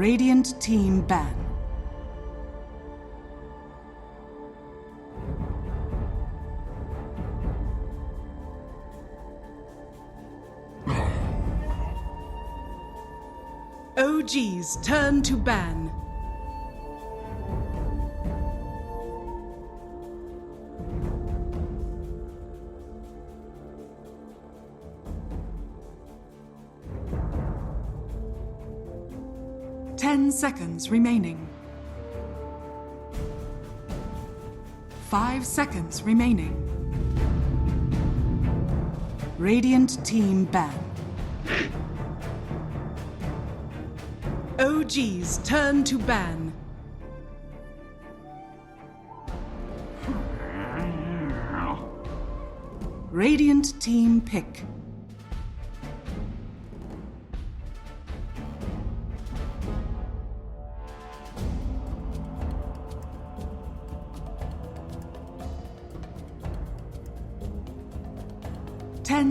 Radiant team ban. OG's turn to ban. Seconds remaining. 5 seconds remaining. Radiant team ban. OG's turn to ban. Radiant team pick.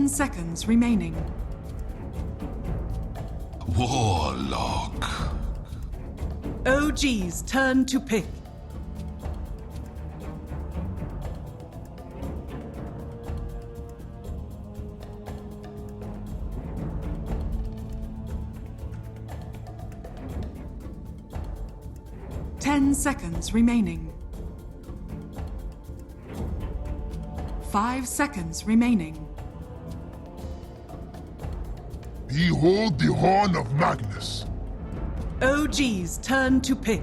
Seconds remaining. Warlock. OG's turn to pick. Seconds remaining. 5 seconds remaining. Behold the horn of Magnus. OG's turn to pick.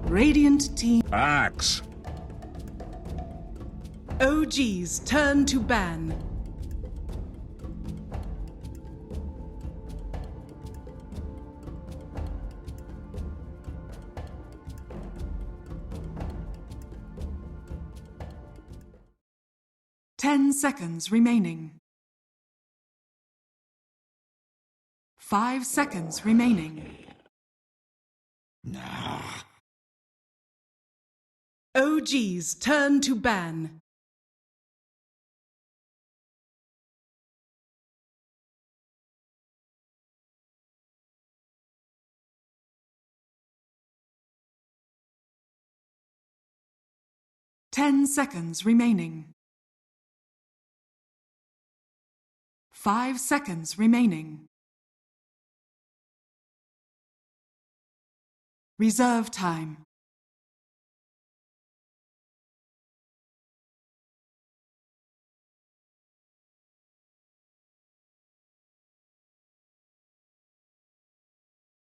Radiant team. Axe. OG's turn to ban. Seconds remaining. 5 seconds remaining. Nah. OG's turn to ban. Seconds remaining. 5 seconds remaining. Reserve time.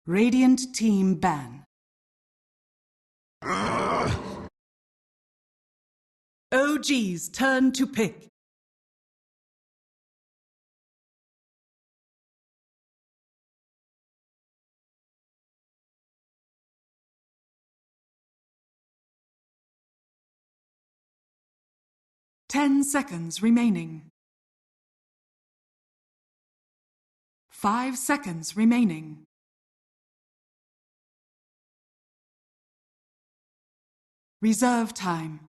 Radiant team ban. OG's turn to pick. Seconds remaining. 5 seconds remaining. Reserve time.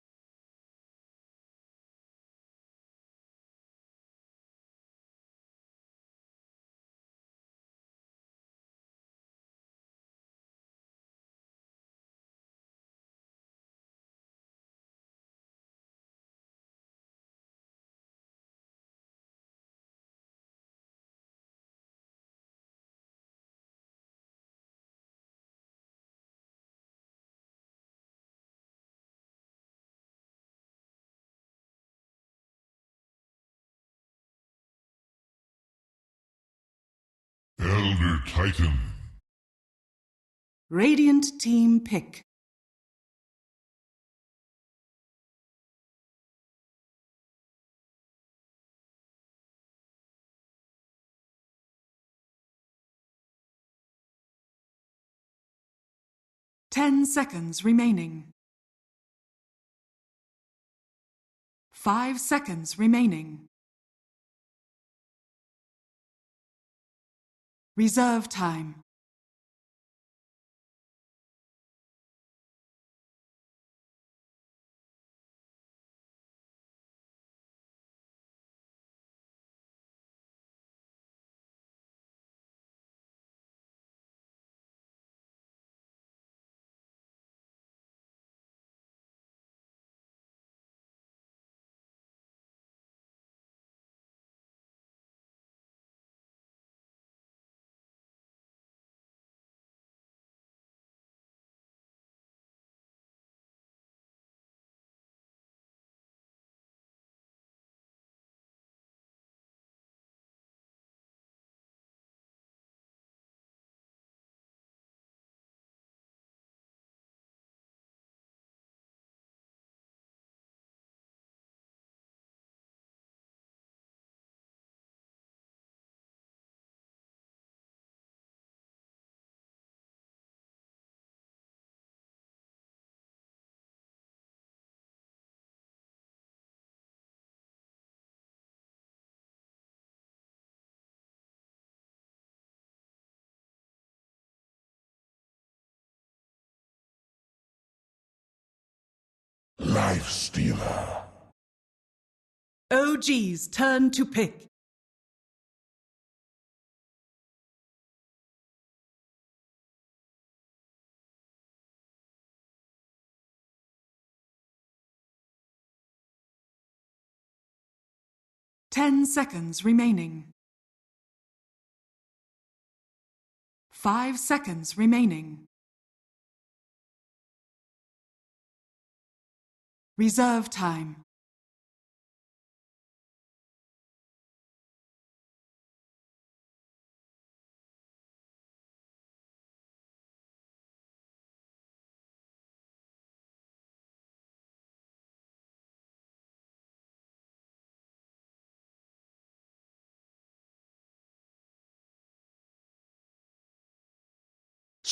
Elder Titan. Radiant team pick. Seconds remaining. 5 seconds remaining. Reserve time. Life Stealer. OG's turn to pick. Ten seconds remaining. 5 seconds remaining. Reserve time.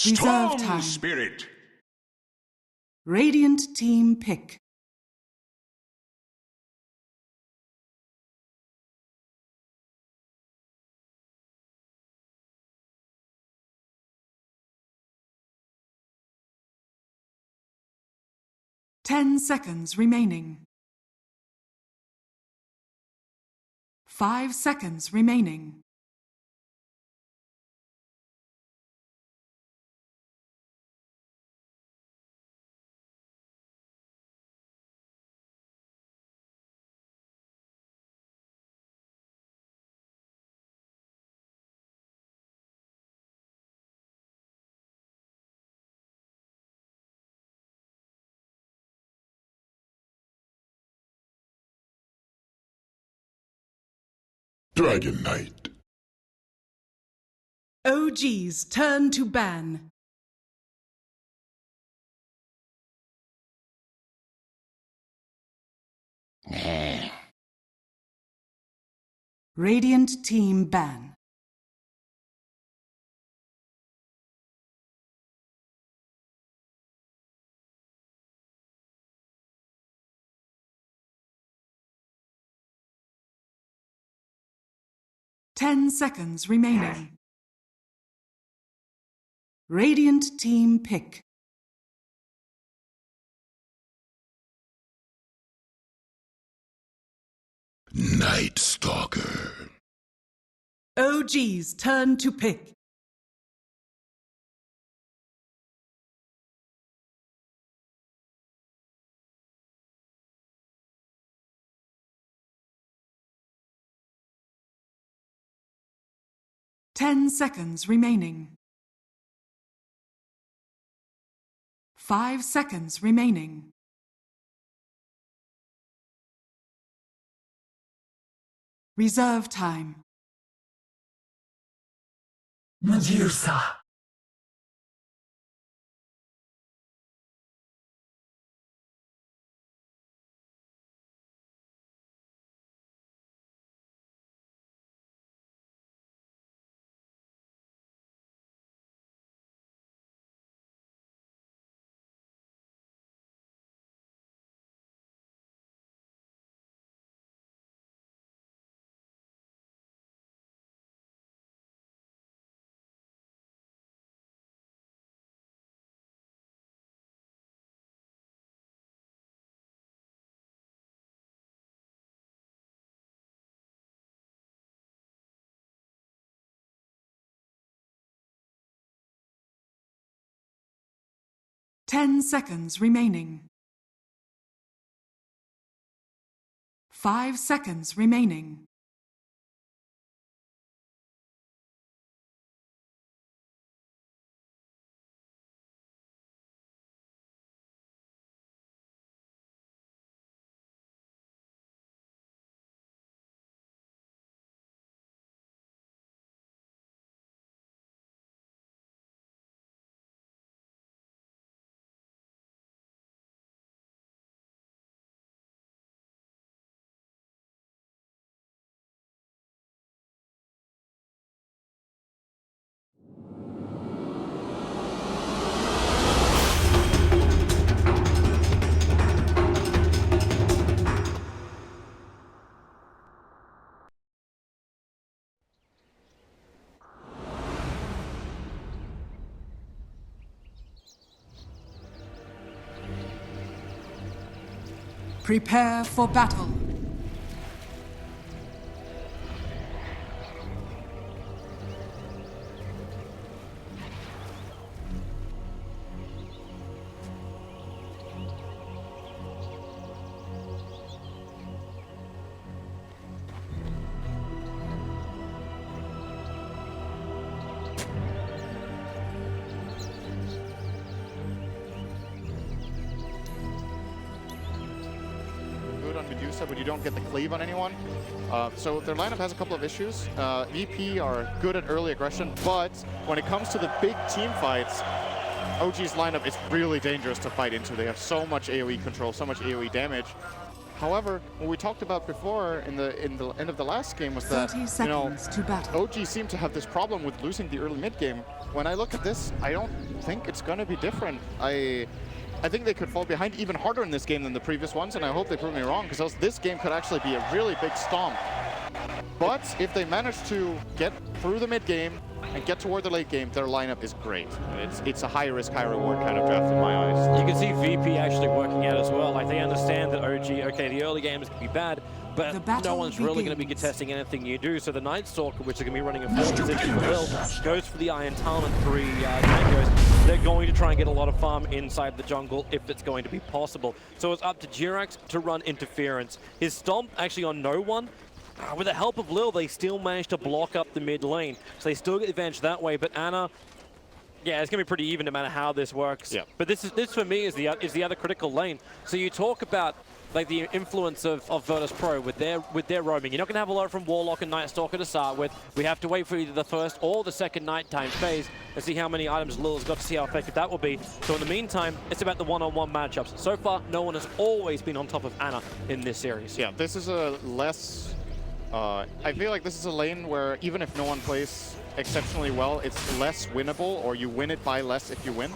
Reserve time. Strong spirit. Radiant team pick. Ten seconds remaining. 5 seconds remaining. Dragon Knight. OG's turn to ban. Radiant team ban. Ten seconds remaining. Radiant team pick. Night Stalker. OG's turn to pick. Ten seconds remaining. 5 seconds remaining. Reserve time. Medusa. Ten seconds remaining. 5 seconds remaining. Prepare for battle. But you don't get the cleave on anyone. So their lineup has a couple of issues. VP are good at early aggression, but when it comes to the big team fights, OG's lineup is really dangerous to fight into. They have so much AoE control, so much AoE damage. However, what we talked about before in the end of the last game was that OG seemed to have this problem with losing the early mid game. When I look at this, I don't think it's going to be different. I think they could fall behind even harder in this game than the previous ones, and I hope they prove me wrong, because this game could actually be a really big stomp. But if they manage to get through the mid game and get toward the late game, their lineup is great. It's a high risk, high reward kind of draft in my eyes. You can see VP actually working out as well. Like, they understand that OG, okay, the early game is going to be bad, but no one's really going to be contesting anything you do. So the Night Stalker, which are going to be running a 4 position for Will, goes for the Iron Talon 3 tangos. They're going to try and get a lot of farm inside the jungle if it's going to be possible. So it's up to Jirax to run interference. His stomp actually on no one. With the help of Lil, they still managed to block up the mid lane. So they still get the advantage that way, but Ana, yeah, it's going to be pretty even no matter how this works. Yeah. But this for me is the other critical lane. So you talk about like the influence of Virtus.pro with their roaming. You're not going to have a lot from Warlock and Night Stalker to start with. We have to wait for either the first or the second nighttime phase and see how many items Lil's got to see how effective that will be. So in the meantime, it's about the one-on-one matchups. So far, no one has always been on top of Ana in this series. Yeah, this is a less... I feel like this is a lane where even if no one plays exceptionally well, it's less winnable, or you win it by less if you win.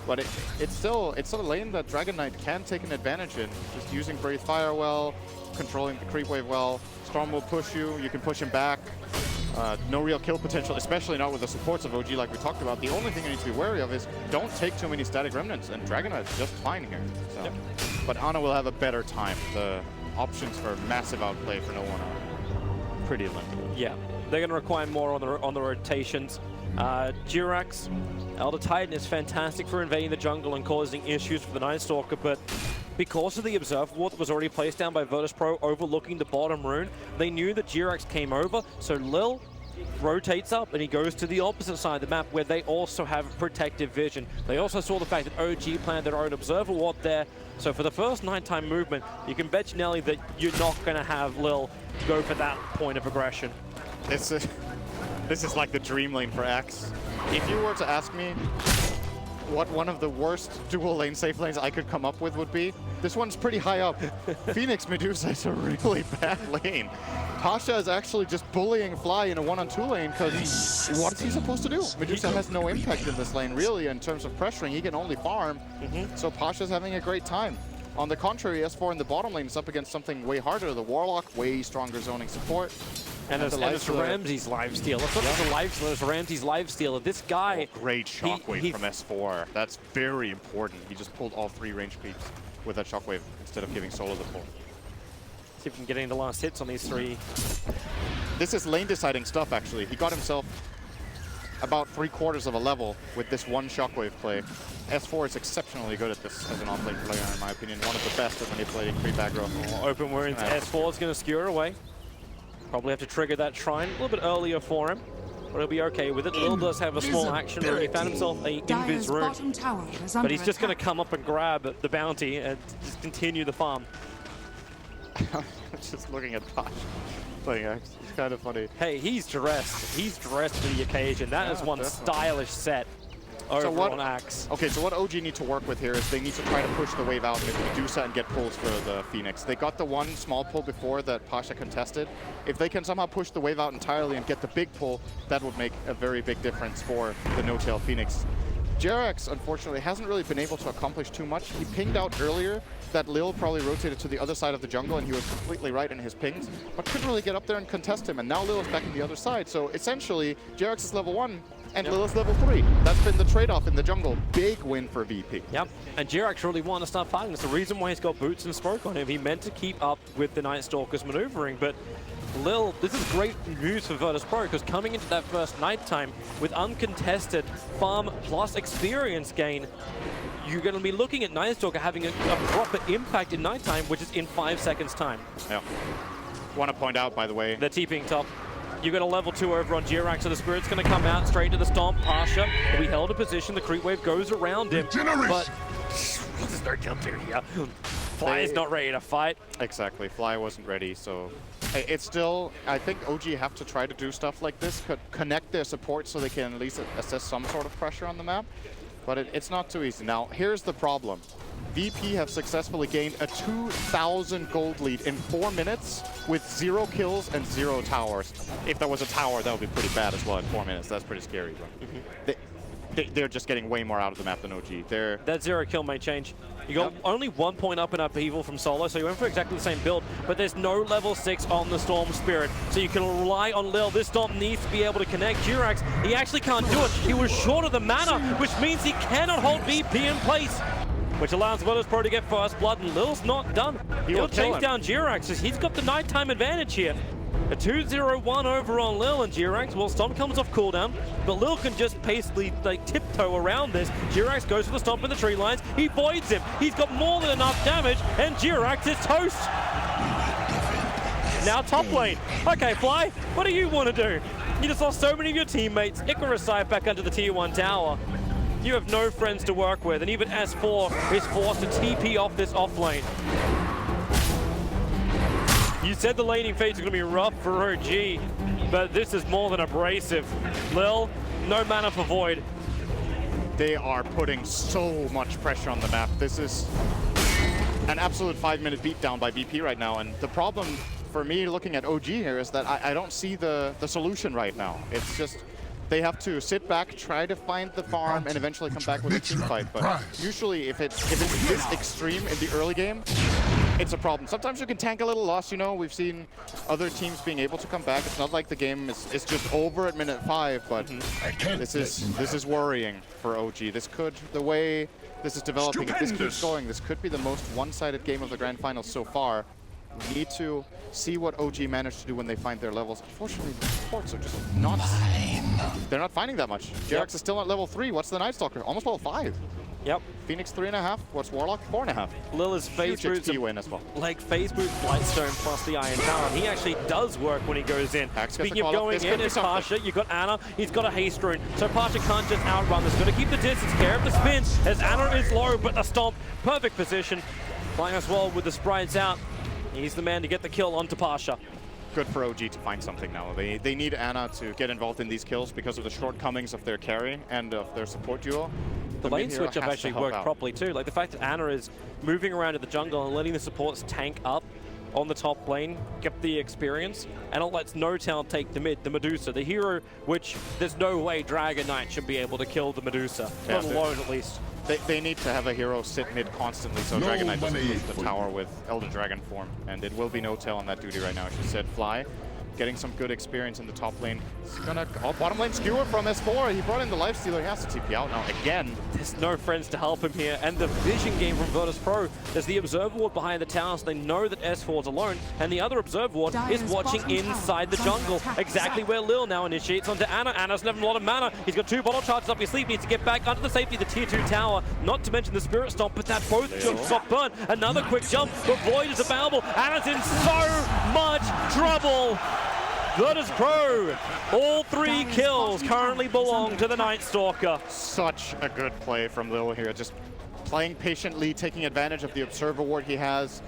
But it's still a lane that Dragon Knight can take an advantage in. Just using Breathe Fire well, controlling the creep wave well. Storm will push you, you can push him back. No real kill potential, especially not with the supports of OG like we talked about. The only thing you need to be wary of is don't take too many static remnants, and Dragon Knight's just fine here. So. Yep. But Ana will have a better time. The options for massive outplay for no one are pretty limited. Yeah, they're going to require more on the rotations. Jirax, Elder Titan is fantastic for invading the jungle and causing issues for the Night Stalker, but because of the Observer Ward that was already placed down by Virtus.pro overlooking the bottom rune, they knew that Jirax came over, so Lil rotates up and he goes to the opposite side of the map where they also have protective vision. They also saw the fact that OG planned their own Observer Ward there, so for the first nighttime movement, you can bet Nelly that you're not going to have Lil go for that point of aggression. This is like the dream lane for Axe. If you were to ask me what one of the worst dual lane safe lanes I could come up with would be, this one's pretty high up. Phoenix Medusa is a really bad lane. Pasha is actually just bullying Fly in a 1-on-2 lane because what's he supposed to do? Medusa has no impact in this lane really in terms of pressuring. He can only farm, so Pasha's having a great time. On the contrary, S4 in the bottom lane is up against something way harder. The Warlock, way stronger zoning support. And it's Ramsey's lifesteal. It's not just a lifesteal, it's Ramsey's lifesteal. This guy... Oh, great shockwave from S4. That's very important. He just pulled all 3 range creeps with that shockwave instead of giving solo the pull. See if we can get any of the last hits on these 3. This is lane deciding stuff, actually. He got himself about 3/4 of a level with this one shockwave play. S4 is exceptionally good at this as an off-lane player, in my opinion. One of the best at manipulating creep aggro. Open wounds. S4 is going to skewer away. Probably have to trigger that shrine a little bit earlier for him, but he'll be okay with it. Lil does have a small action rune. He found himself a Invis rune, but he's just going to come up and grab the bounty and just continue the farm. Just looking at Posh playing Axe. It's kind of funny. Hey, he's dressed. He's dressed for the occasion. That is one definitely stylish set over on Axe. Okay, so what OG need to work with here is they need to try to push the wave out with Medusa and get pulls for the Phoenix. They got the one small pull before that Pasha contested. If they can somehow push the wave out entirely and get the big pull, that would make a very big difference for the no-tail Phoenix. Jirax, unfortunately, hasn't really been able to accomplish too much. He pinged out earlier that Lil probably rotated to the other side of the jungle, and he was completely right in his pings, but couldn't really get up there and contest him, and now Lil is back on the other side. So essentially, Jirax is level 1, and Lilith's level 3. That's been the trade-off in the jungle. Big win for VP. Yep, and Jirax really wanted to start fighting. It's the reason why he's got boots and smoke on him. He meant to keep up with the Night Stalker's maneuvering, but Lil, this is great news for Virtus.pro because coming into that first nighttime with uncontested farm plus experience gain, you're going to be looking at Night Stalker having a proper impact in nighttime, which is in 5 seconds time. Yeah. Want to point out, by the way, they're TPing top. You got a level 2 over on Jirax, so the Spirit's going to come out straight to the Stomp. Pasha, we held a position, the creep wave goes around him, but there's no jump here. Fly is not ready to fight. Exactly, Fly wasn't ready, so it's still, I think OG have to try to do stuff like this, connect their support so they can at least assess some sort of pressure on the map, but it's not too easy. Now, here's the problem. VP have successfully gained a 2,000 gold lead in 4 minutes with 0 kills and 0 towers. If there was a tower, that would be pretty bad as well in 4 minutes. That's pretty scary. They're just getting way more out of the map than OG. That 0 kill may change. You got only 1 point up in Upheaval from Solo, so you went for exactly the same build, but there's no level 6 on the Storm Spirit, so you can rely on Lil. This Storm needs to be able to connect. Jirax, he actually can't do it. He was short of the mana, which means he cannot hold VP in place, which allows Virtus.pro to get first blood, and Lil's not done. He'll chase down Jirax, as he's got the nighttime advantage here. A 2-0-1 over on Lil and Jirax. Well, Stomp comes off cooldown, but Lil can just basically like tiptoe around this. Jirax goes for the Stomp in the tree lines. He voids him. He's got more than enough damage, and Jirax is toast. Now top lane. Okay, Fly, what do you want to do? You just lost so many of your teammates. Icarus side back under the tier 1 tower. You have no friends to work with, and even S4 is forced to TP off this off lane. You said the laning phase is going to be rough for OG, but this is more than abrasive. Lil, no mana for Void. They are putting so much pressure on the map. This is an absolute 5-minute beatdown by VP right now, and the problem for me looking at OG here is that I don't see the solution right now. It's just they have to sit back, try to find the farm, and eventually come back with a team fight. But usually if it's this extreme in the early game, it's a problem. Sometimes you can tank a little loss, you know. We've seen other teams being able to come back. It's not like the game is just over at minute 5, but this is worrying for OG. This could, the way this is developing, if this keeps going, this could be the most one-sided game of the Grand Finals so far. We need to see what OG managed to do when they find their levels. Unfortunately, the supports are just not... They're not finding that much. Jirax is still at level 3. What's the Night Stalker? Almost level 5. Yep. Phoenix 3.5. What's Warlock? 4.5. Lil is phase boots win as well. Like phase boot Blightstone plus the Iron Talon. He actually does work when he goes in. Speaking of going in, it's Pasha. You've got Ana. He's got a haste rune. So Pasha can't just outrun this. Going to keep the distance. Care of the spins as Ana is low, but the Stomp. Perfect position. Playing as well with the sprites out. He's the man to get the kill onto Pasha. Good for OG to find something now. They need Ana to get involved in these kills because of the shortcomings of their carry and of their support duo. The lane switch up actually worked properly too. Like the fact that Ana is moving around in the jungle and letting the supports tank up on the top lane, get the experience, and it lets No Town take the mid, the Medusa, the hero, which there's no way Dragon Knight should be able to kill the Medusa, let alone at least. They need to have a hero sit mid constantly so Dragon Knight doesn't push the tower with Elder Dragon form. And it will be No Tail on that duty right now. She said Fly, getting some good experience in the top lane. He's gonna bottom lane skewer from S4. He brought in the Lifestealer. He has to TP out now again. There's no friends to help him here. And the vision game from Virtus.pro, there's the Observer Ward behind the tower, so they know that S4's alone. And the other Observer Ward is watching inside the jungle. Exactly where Lil now initiates onto Ana. Ana's never a lot of mana. He's got 2 bottle charges up his sleeve. Needs to get back under the safety of the tier 2 tower. Not to mention the Spirit Stomp, but that both stop burn. Another quick jump, but Void is available. Ana's in so much trouble. Virtus.pro, all 3 kills currently belong to the Night Stalker. Such a good play from Lil here, just playing patiently, taking advantage of the Observer Ward he has,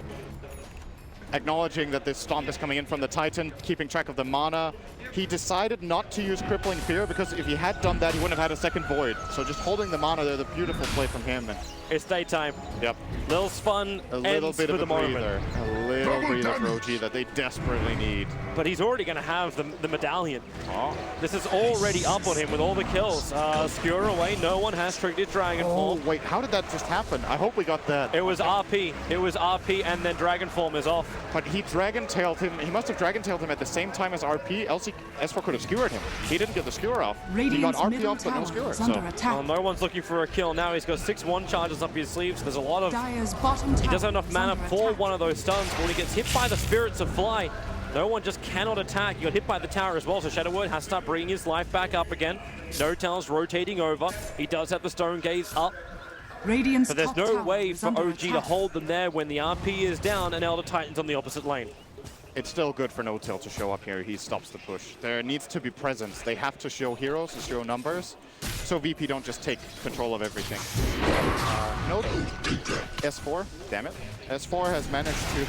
acknowledging that this Stomp is coming in from the Titan, keeping track of the mana. He decided not to use Crippling Fear because if he had done that, he wouldn't have had a second Void. So just holding the mana there, the beautiful play from him. And it's daytime. Yep. Lil's fun a little bit of a breather. A little breather for OG that they desperately need. But he's already going to have the medallion. Oh. This is already up on him with all the kills. Skewer away, no one has triggered Dragonfall. Oh, wait, how did that just happen? I hope we got that. It was RP. It was RP, and then Dragonform is off. But he Dragon-tailed him. He must have Dragon-tailed him at the same time as RP, else S4 could have skewered him. He didn't get the skewer off. He got RP off, but no skewer. So. Well, no one's looking for a kill now. He's got 6-1 charges up his sleeves. There's a lot of... Dire's bottom He doesn't have enough tower mana is for under one of those stuns, but when he gets hit by the Spirits of Fly, no one just cannot attack. He got hit by the tower as well, so Shadow Word has to start bringing his life back up again. No Tal's rotating over. He does have the Stone Gaze up, Radiant's but there's top no tower way is for under OG to attack. hold them there when the RP is down and Elder Titan's on the opposite lane. It's still good for No-Tail to show up here. He stops the push. There needs to be presence. They have to show heroes, to show numbers, so VP don't just take control of everything. Nope. S4, damn it. S4 has managed to...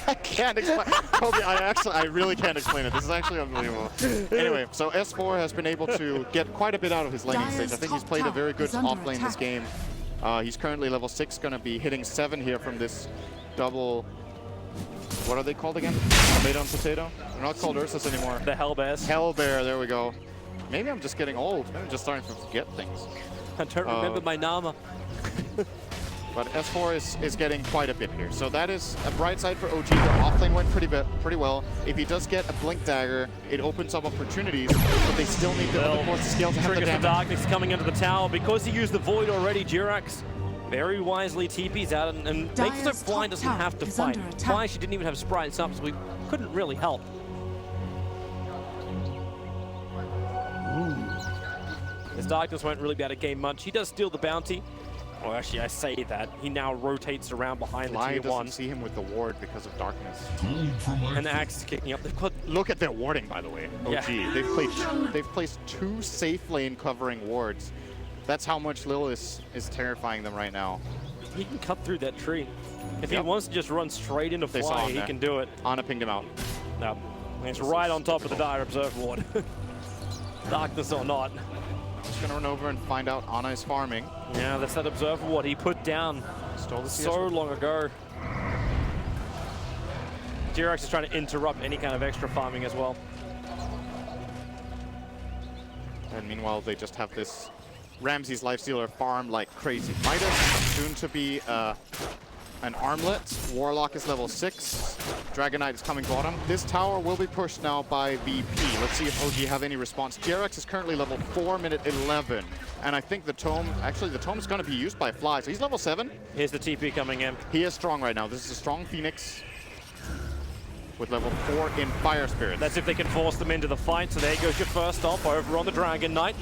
I can't explain. Kobe, I really can't explain it. This is actually unbelievable. Anyway, so S4 has been able to get quite a bit out of his laning stage. I think he's played a very good off lane this game. He's currently level 6, going to be hitting 7 here from this double... What are they called again? Tomato and potato? They're not called Ursus anymore. The Hellbears. Hellbear, there we go. Maybe I'm just getting old. Maybe I'm just starting to forget things. I don't remember my Nama. But S4 is getting quite a bit here. So that is a bright side for OG. Their offlane went pretty well. If he does get a Blink Dagger, it opens up opportunities, but they still need the other force to scale to have the Triggers the damage. Darkness coming into the tower. Because he used the Void already, Jirax very wisely TP's out and makes it so Dire's Fly top doesn't tower have to is fight. under attack. Fly, she didn't even have sprites up, so we couldn't really help. His Darkness won't really be able to gain much. He does steal the bounty. Well, actually, I say that. He now rotates around behind the Fly tier doesn't 1. see him with the ward because of darkness. And the Axe is kicking up. They've got Look at their warding, by the way. OG. Yeah. They've placed 2 safe lane covering wards. That's how much Lil is terrifying them right now. he can cut through that tree. If he Yep. wants to just run straight into They saw Fly, him he there. can do it. Ana pinged him out. No, it's right on top of the Dire Observe Ward. Darkness or not. Just gonna run over and find out Ana is farming. Yeah, that's that Observe Ward he put down Stole the CS. so long ago. Jirax is trying to interrupt any kind of extra farming as well. And meanwhile, they just have this Ramsey's Lifestealer farm like crazy. Midas, soon to be an armlet. Warlock is level 6. Dragon Knight is coming bottom. This tower will be pushed now by VP. Let's see if OG have any response. Jirax is currently level 4, minute 11. And I think the Tome, actually the Tome is going to be used by Fly. So he's level 7. Here's the TP coming in. He is strong right now. This is a strong Phoenix with level 4 in Fire Spirit. That's if they can force them into the fight. So there goes your first stop over on the Dragon Knight.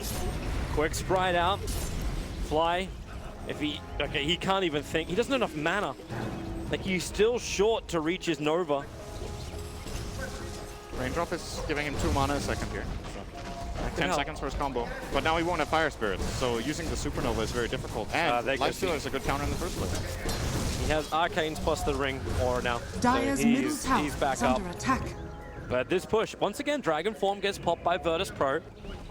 Quick sprite out. Fly. If he, okay, he can't even think. He doesn't have enough mana. Like, he's still short to reach his Nova. Raindrop is giving him 2 mana a second here. So 10 seconds for his combo. But now he won't have Fire Spirits, so using the Supernova is very difficult. And Lifestealer is a good counter in the first place. He has Arcanes plus the Ring Aura now. Dire's so middle tower he's back is up. under attack. But this push, once again, Dragon Form gets popped by Virtus.pro.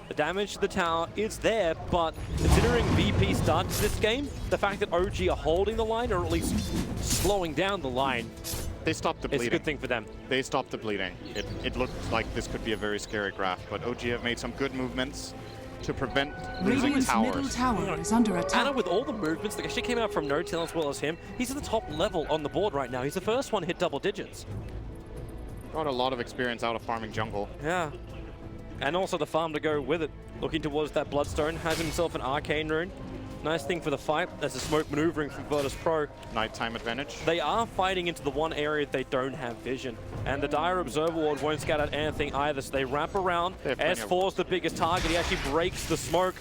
The damage to the tower is there, but considering VP started this game, the fact that OG are holding the line, or at least slowing down the line, They stopped the it's bleeding. a good thing for them. They stopped the bleeding. It looked like this could be a very scary graph, but OG have made some good movements to prevent losing Radiant's middle towers. tower is under Anna, attack. with all the movements that actually came out from No-Tail as well as him, he's at the top level on the board right now. He's the first one to hit double digits. Got a lot of experience out of farming jungle. Yeah. And also the farm to go with it. Looking towards that Bloodstone, has himself an Arcane Rune. Nice thing for the fight, there's a smoke maneuvering from Virtus.pro. Nighttime advantage. They are fighting into the one area they don't have vision. And the Dire Observer Ward won't scout out anything either, so they wrap around. They have plenty S4's the biggest target, he actually breaks the smoke.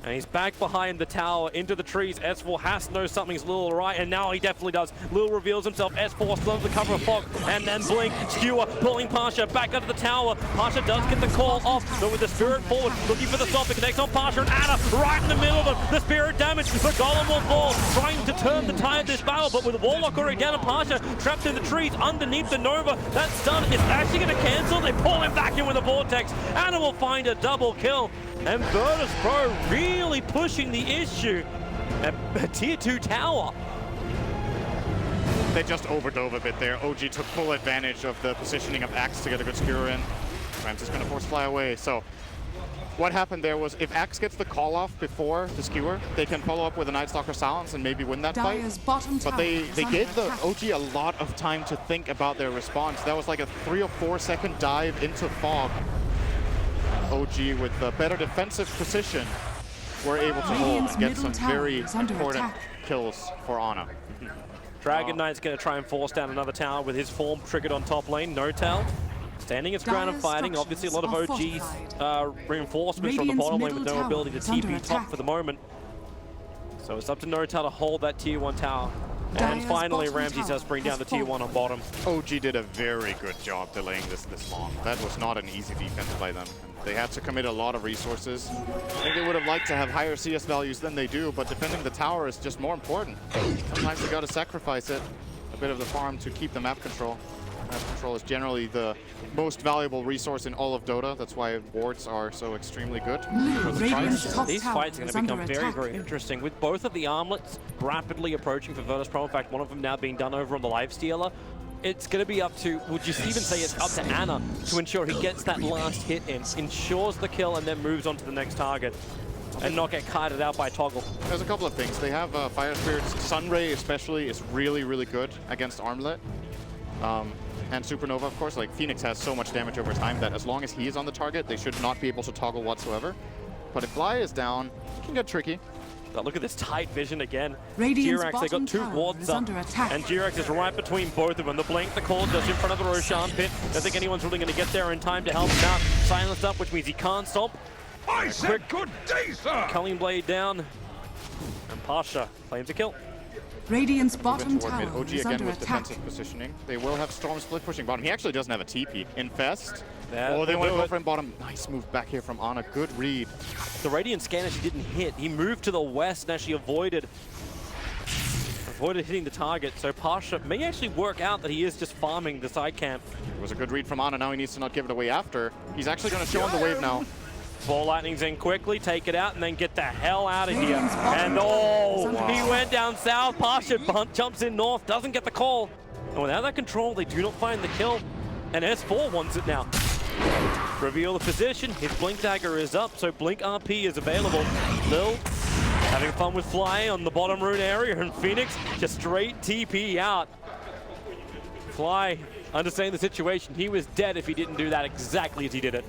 And he's back behind the tower, into the trees. S4 has to know something's a little right, and now he definitely does. Lil reveals himself, S4 still under the cover of fog, and then Blink, Skewer, pulling Pasha back under the tower. Pasha does get the call off, but with the Spirit forward, looking for the stop, it connects on Pasha and Anna, right in the middle of them. The Spirit damage, the Golem will fall, trying to turn the tide of this battle, but with the Warlock already down and Pasha trapped in the trees underneath the Nova, that stun is actually going to cancel. They pull him back in with a Vortex. Anna will find a double kill. And Virtus.pro really pushing the issue at a tier 2 tower. They just overdove a bit there. OG took full advantage of the positioning of Axe to get a good skewer in. Rams is going to force fly away. So what happened there was if Axe gets the call off before the skewer, they can follow up with a Night Stalker Silence and maybe win that fight. But they gave the OG a lot of time to think about their response. That was like a 3 or 4 second dive into Fog. OG with the better defensive position were able to hold and get some very important kills for Ana. Dragon Knight's going to try and force down another tower with his form triggered on top lane. No Tal standing its ground and fighting. Obviously, a lot of OG's reinforcements from the bottom lane with no ability to TP top for the moment. So it's up to No Tal to hold that tier 1 tower. And finally, Ramsey does bring down the tier 1 on bottom. OG did a very good job delaying this long. That was not an easy defense by them. They had to commit a lot of resources. I think they would have liked to have higher CS values than they do, but defending the tower is just more important. Sometimes you got to sacrifice it, a bit of the farm to keep the map control. Map control is generally the most valuable resource in all of Dota. That's why wards are so extremely good. These fights are going to become very, very interesting, with both of the armlets rapidly approaching for Virtus.pro. In fact, one of them now being done over on the Lifestealer. It's going to be up to, would you even say it's up to Ana to ensure he gets that last hit in, ensures the kill, and then moves on to the next target, and not get kited out by Toggle. There's a couple of things. They have Fire Spirits. Sunray especially is really, really good against Armlet. And Supernova, of course. Like, Phoenix has so much damage over time that as long as he is on the target, they should not be able to toggle whatsoever. But if Fly is down, it can get tricky. But look at this tight vision again. Jirax, they got 2 wards up, and Jirax is right between both of them. The blink, the call, just in front of the Roshan pit. Don't think anyone's really going to get there in time to help him out. Silenced up, which means he can't stop. I said good day, sir! Culling Blade down, and Pasha claims a kill. Radiant's bottom tower tower OG is again under with attack. defensive positioning. They will have Storm Split pushing bottom. He actually doesn't have a TP. Infest. Oh, they want to go for him bottom. Nice move back here from Ana. Good read. The Radiant scan actually didn't hit. He moved to the west and actually avoided hitting the target. So Pasha may actually work out that he is just farming the side camp. It was a good read from Ana. Now he needs to not give it away after. He's actually going to show on the wave now. Ball Lightning's in quickly, take it out, and then get the hell out of here. And oh, he went down south. Pasha jumps in north, doesn't get the call. And without that control, they do not find the kill. And S4 wants it now. Reveal the position. His Blink Dagger is up, so Blink RP is available. Lil having fun with Fly on the bottom rune area, and Phoenix just straight TP out. Fly, understanding the situation, he was dead if he didn't do that exactly as he did it.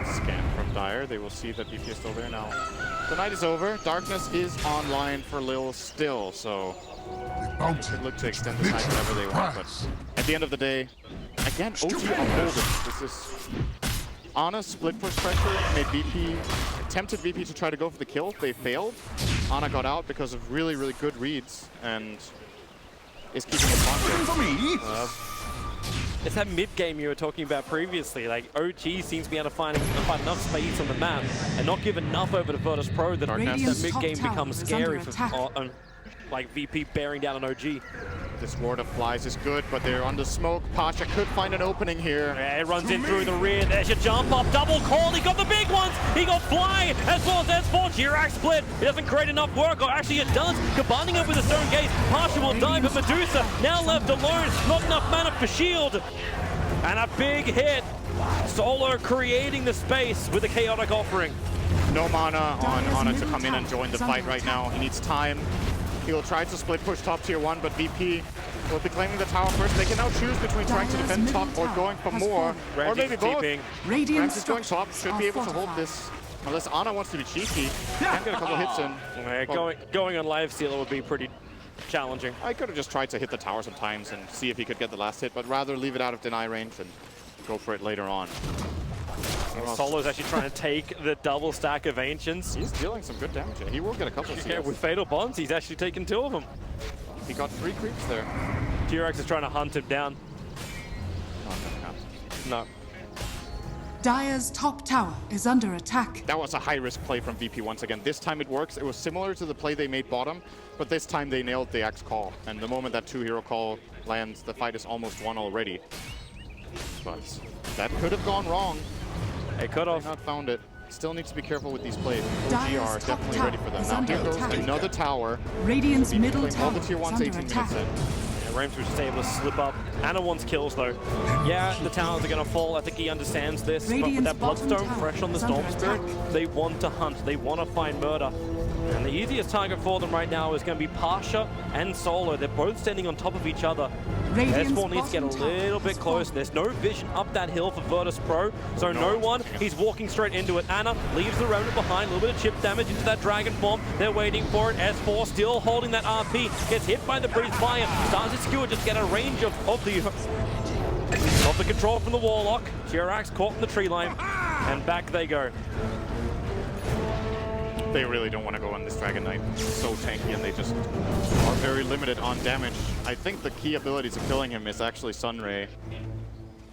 Scan from Dire. They will see that BP is still there now. The night is over. Darkness is online for Lil still, so they could look to extend the night whenever they want. But at the end of the day, again, OG on holding. This is Ana split push pressure made VP, tempted VP to try to go for the kill. They failed. Ana got out because of really, really good reads and is keeping it on. It's that mid-game you were talking about previously. Like, OG seems to be able to find enough space on the map and not give enough over to Virtus.pro that that mid-game becomes scary for like VP bearing down an OG. This ward of Flies is good, but they're under smoke. Pasha could find an opening here. Yeah, it runs in through the rear. There's your jump up, double call. He got the big ones. He got Fly as well as S4. Jirax split. It doesn't create enough work, or actually it does. Combining it with the Stone Gaze, Pasha will die, but Medusa now left alone. Not enough mana for shield. And a big hit. Solo creating the space with a chaotic offering. No mana on Ana to come in and join the fight right now. He needs time. He will try to split push top tier 1, but VP will be claiming the tower first. They can now choose between trying to defend top or going for more, or maybe both. Rams is going top, should be able to hold this. Unless Ana wants to be cheeky, can get a couple hits in. Yeah, going on Lifestealer would be pretty challenging. I could have just tried to hit the tower sometimes and see if he could get the last hit, but rather leave it out of deny range and go for it later on. Solo's actually trying to take the double stack of Ancients. He's dealing some good damage. He will get a couple of CS. Yeah, with Fatal Bonds, he's actually taken 2 of them. He got 3 creeps there. Jirax is trying to hunt him down. No. Dire's top tower is under attack. That was a high-risk play from VP once again. This time it works. It was similar to the play they made bottom, but this time they nailed the Axe call. And the moment that 2-hero call lands, the fight is almost won already. But that could have gone wrong. It could have. Not found it. Still need to be careful with these plays. OG Dire's are top definitely tower ready for them. is Now under here goes attack. another tower. Radiant's middle Playing all tower the tier is 1s under 18 attack. minutes in. Rames was just able to slip up. Anna wants kills though. Yeah, the towers are going to fall. I think he understands this. But with Radiant's that Bloodstone bottom tower fresh on the is under Storm Spirit, attack. they want to hunt. They want to find murder. And the easiest target for them right now is going to be Pasha and Solo. They're both standing on top of each other. Radiant's S4 needs to get a bottom tower little bit has close. fallen. There's no vision up that hill for Virtus.pro, so no one. He's walking straight into it. Anna leaves the Remnant behind. A little bit of chip damage into that Dragon form. They're waiting for it. S4 still holding that RP. Gets hit by the Breeze Fire. Starts to skewer, just get a range of the control from the Warlock. Jirax caught in the tree line, and back they go. They really don't want to go on this Dragon Knight. It's so tanky, and they just are very limited on damage. I think the key ability to killing him is actually Sunray,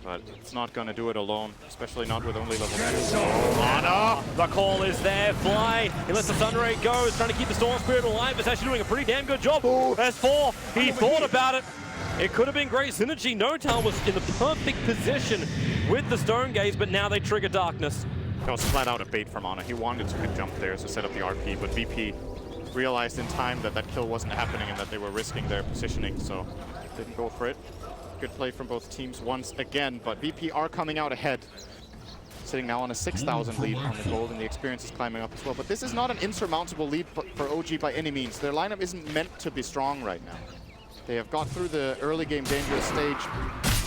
but it's not going to do it alone, especially not with only level 2. Anna, the call is there. Fly. He lets the Sunray go. He's trying to keep the Storm Spirit alive. It's actually doing a pretty damn good job. S4, he thought about it. It could have been great synergy. Notal was in the perfect position with the Stone Gaze, but now they trigger Darkness. That was flat out a bait from Ana. He wanted to jump there to set up the RP, but VP realized in time that that kill wasn't happening and that they were risking their positioning, so didn't go for it. Good play from both teams once again, but VP are coming out ahead. Sitting now on a 6,000 lead on the gold, and the experience is climbing up as well. But this is not an insurmountable lead for OG by any means. Their lineup isn't meant to be strong right now. They have got through the early game dangerous stage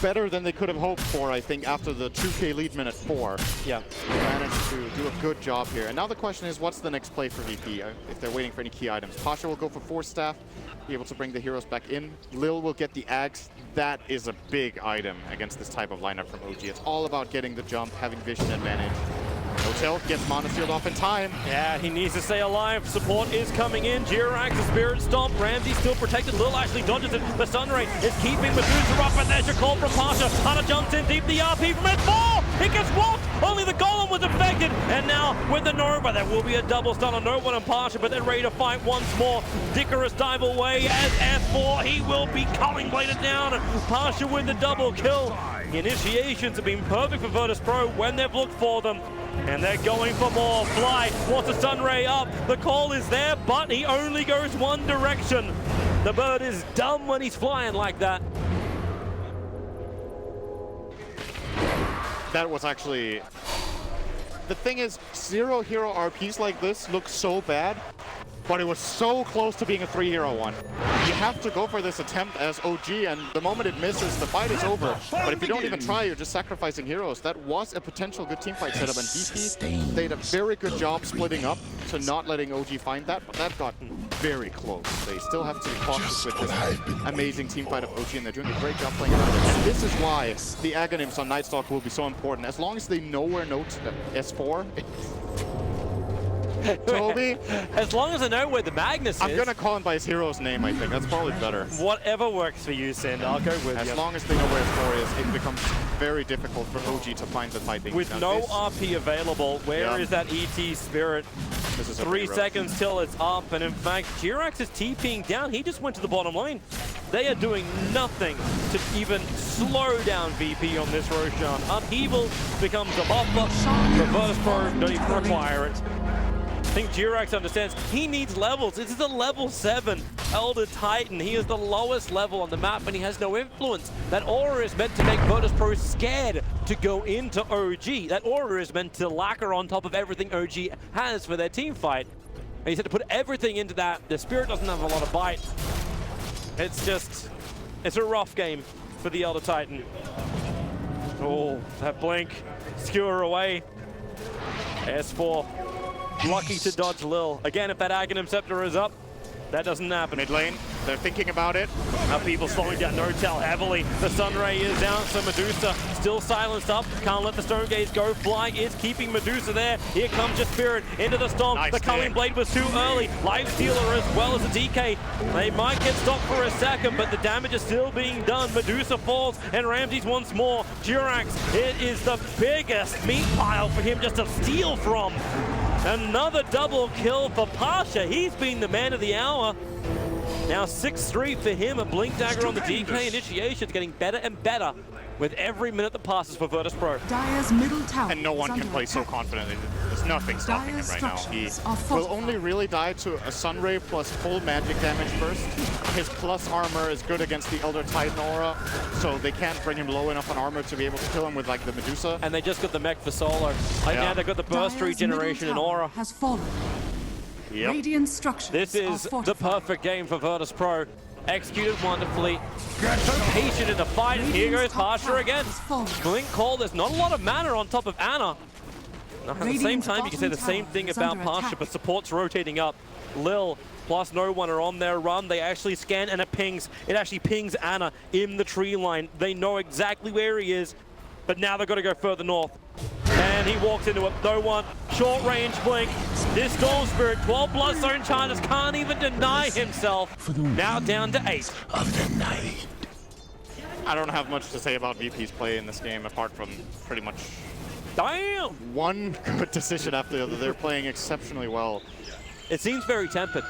better than they could have hoped for, I think, after the 2K lead minute 4. Yeah. They managed to do a good job here. And now the question is, what's the next play for VP if they're waiting for any key items? Pasha will go for Force Staff, be able to bring the heroes back in. Lil will get the Axe. That is a big item against this type of lineup from OG. It's all about getting the jump, having vision advantage. Hotel gets Mana sealed off in time. Yeah, he needs to stay alive. Support is coming in. Jirax, the Spirit Stomp. Ramsey still protected. Lil actually dodges it. The Sunray is keeping Medusa up, and there's your call from Pasha. Ana jumps in deep. The RP from S4. It gets walked. Only the Golem was affected. And now with the Nova, there will be a double stun on No One and Pasha, but they're ready to fight once more. Dickerous dive away as S4. He will be culling bladed down. Pasha with the double kill. The initiations have been perfect for Virtus.pro when they've looked for them. And they're going for more. Fly wants a Sunray up. The call is there, but he only goes one direction. The bird is dumb when he's flying like that. That was actually... The thing is, 0 hero RPs like this look so bad, but it was so close to being a 3-hero one. You have to go for this attempt as OG, and the moment it misses, the fight is over. But if you don't even try, you're just sacrificing heroes. That was a potential good teamfight setup, and VP did a very good job splitting up to not letting OG find that, but that got very close. They still have to be cautious with this amazing teamfight of OG, and they're doing a great job playing around it. And this is why the Aghanims on Nightstalk will be so important. As long as they know where S4 Toby? As long as I know where the Magnus is. I'm gonna call him by his hero's name, I think. That's probably better. Whatever works for you, Sind. I'll go with you. As long as they know where S4 is, it becomes very difficult for OG to find the fight. With no RP available, where is that ET Spirit? This is 3 seconds till it's up, and in fact, Jirax is TPing down. He just went to the bottom lane. They are doing nothing to even slow down VP on this Roshan. Upheaval becomes a buffer. Virtus.pro don't even require it. I think Jirax understands he needs levels. This is a level 7 Elder Titan. He is the lowest level on the map, and he has no influence. That aura is meant to make Virtus.pro scared to go into OG. That aura is meant to lacquer on top of everything OG has for their team fight. And he said to put everything into that. The Spirit doesn't have a lot of bite. It's a rough game for the Elder Titan. Oh, that blink. Skewer away. S4. Lucky to dodge Lil. Again, if that Aghanim Scepter is up, that doesn't happen. Mid lane, they're thinking about it. Now people slowing down Notel heavily. The Sunray is down, so Medusa still silenced up. Can't let the Stone Gaze go. Fly is keeping Medusa there. Here comes your Spirit into the Stomp. Nice the Culling Blade was too early. Life Stealer as well as the DK. They might get stopped for a second, but the damage is still being done. Medusa falls, and Ramses once more. Jirax, it is the biggest meat pile for him just to steal from. Another double kill for Pasha. He's been the man of the hour. Now 6-3 for him, a Blink Dagger on the DK. Initiation's getting better and better with every minute that passes for Virtus.pro. Dire's middle tower And no one is can under play so attack. confidently. There's nothing stopping him Dire's right now. He structures are will fortified. only really die to a Sunray plus full magic damage first. His plus armor is good against the Elder Titan aura, so they can't bring him low enough on armor to be able to kill him with like the Medusa. And they just got the mech for solo. Like Yeah. now they've got the burst Dire's regeneration in middle tower aura. has fallen. Yep. Radiant structures This are is the fortified. perfect game for Virtus.pro. Executed wonderfully. So patient in the fight. And here goes Radiant's top Pasha tower again. has fallen. Blink Call, there's not a lot of mana on top of Anna. At the same Radiant's time, you can say the bottom same tower thing is about under Pasha, attack. but support's rotating up. Lil plus no one are on their run. They actually scan and it pings. It actually pings Anna in the tree line. They know exactly where he is, but now they've got to go further north. And he walks into it. No one. Short range blink. This Storm Spirit, 12 Bloodstone Charters can't even deny himself. Now down to 8. of the night. I don't have much to say about VP's play in this game apart from pretty much Damn! one good decision after the other. They're playing exceptionally well. It seems very tempered.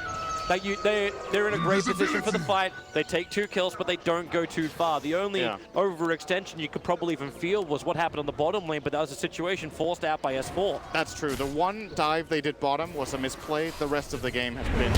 Like they're in a great position for the fight. They take 2 kills, but they don't go too far. The only overextension you could probably even feel was what happened on the bottom lane, but that was a situation forced out by S4. That's true. The one dive they did bottom was a misplay. The rest of the game has been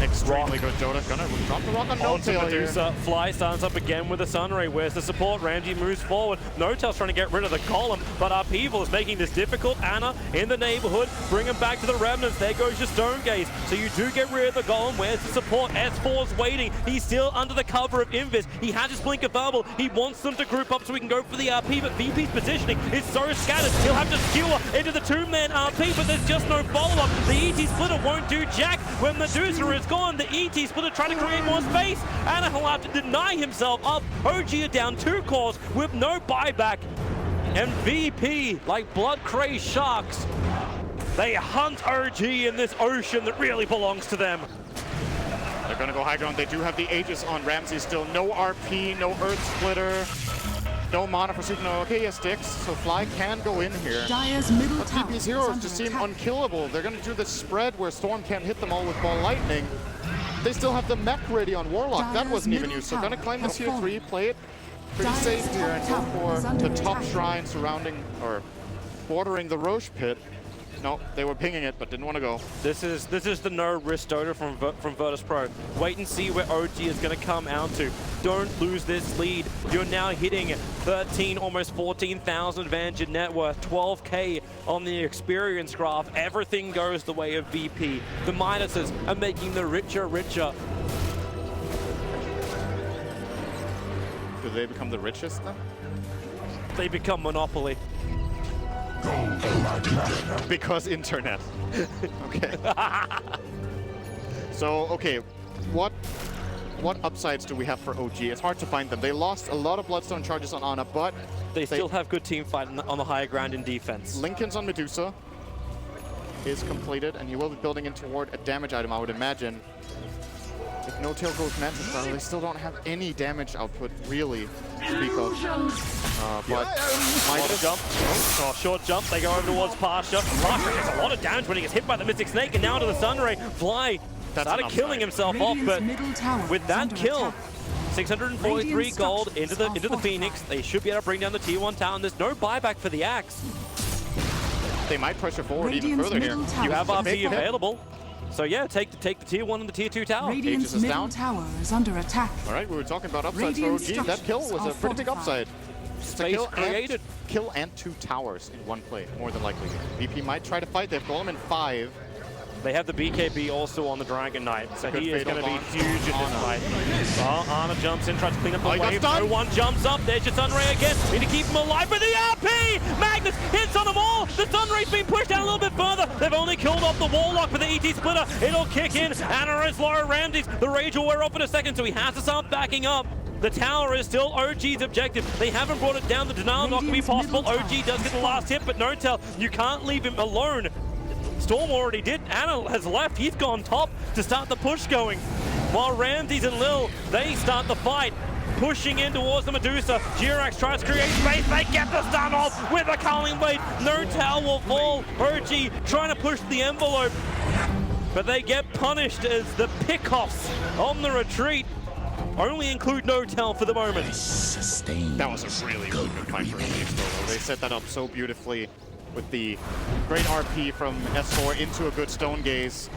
extremely good. Dota gonna drop the rock on Onto No-Tail here. Medusa. Fly stands up again with a Sunray. Where's the support? Ramsey moves forward. No-Tail's trying to get rid of the column, but Upheaval is making this difficult. Anna in the neighborhood. Bring him back to the Remnants. There goes your Stone Gaze. So you do get rid of the golem. Where's the support? S4's waiting. He's still under the cover of Invis. He has his blink available. He wants them to group up so he can go for the RP, but VP's positioning is so scattered. He'll have to skewer into the 2-man RP, but there's just no follow-up. The ET splitter won't do jack. When Medusa is gone, the ET splitter trying to create more space. Anna will have to deny himself up. OG are down 2 cores with no buyback. And VP, like blood-crazed sharks, they hunt OG in this ocean that really belongs to them. They're gonna go high ground. They do have the Aegis on Ramsey still. No RP, no Earth Splitter, no mana for Super. No, okay, yes, sticks. So Fly can go in here. Dire's middle But tower VP's is heroes under just seem attack. unkillable. They're gonna do the spread where Storm can't hit them all with Ball Lightning. They still have the mech ready on Warlock. That Dire's wasn't even middle used. So gonna tower climb the has tier fallen. 3, play it pretty Dire's safe here and top go tower is for under the top attack. shrine surrounding or bordering the Roche pit. No, they were pinging it, but didn't want to go. This is the no-risk Dota from Virtus.pro. Wait and see where OG is going to come out to. Don't lose this lead. You're now hitting 13, almost 14,000 advantage in net worth, 12K on the experience graph. Everything goes the way of VP. The minuses are making the richer. Do they become the richest then? They become Monopoly. Because internet. Okay. So, okay, what upsides do we have for OG? It's hard to find them. They lost a lot of Bloodstone charges on Ana, but They still have good team fight on the higher ground in defense. Lincoln's on Medusa is completed, and he will be building in toward a damage item, I would imagine. If No-Tail goes Mantis Battle, they still don't have any damage output, really, to speak of. But Midas Jump. Oh, short jump. They go over towards Pasha. Pasha gets a lot of damage when he gets hit by the Mystic Snake, and now to the Sunray. Fly started an killing upside. himself off, Radiant's but middle tower with is that under kill, attack. 643 Radiant gold into the structures are Phoenix. They should be able to bring down the Tier 1 tower, and there's no buyback for the Axe. they might pressure forward even Radiant's further here. middle tower You have is RP under attack. available. So yeah, take the Tier 1 and the Tier 2 tower. Radiant's Aegis is middle down. tower is under attack. All right, we were talking about upsides Radiant for OG. That kill was a structures pretty big are upside. Space created. Kill and 2 towers in one play, more than likely. VP might try to fight. They have Golem in 5. They have the BKB also on the Dragon Knight, so Good he is fatal going to be launch huge in this on fight. Well, Ana jumps in, tries to clean up the he got wave. stunned. No one jumps up. There's your Sunray again. Need to keep him alive with the RP! Magnus hits on them all. The Sunray's been pushed down a little bit further. They've only killed off the Warlock with the ET splitter. It'll kick in. Ana is low. Ramses. The Rage will wear off in a second, so he has to start backing up. The tower is still OG's objective. They haven't brought it down. The denial not going to be Radiant's possible. middle OG tower does get the last hit, but No-Tail, you can't leave him alone. Storm already did. Anna has left. He's gone top to start the push going. While Ramses and Lil, they start the fight. Pushing in towards the Medusa. Jirax tries to create space. They get the stun off with a Culling Blade. No-Tail will fall. OG trying to push the envelope. but they get punished as the pickoffs on the retreat only include No-Tell for the moment. That was a really good fight for Onyx, though. They set that up so beautifully with the great RP from S4 into a good Stone Gaze.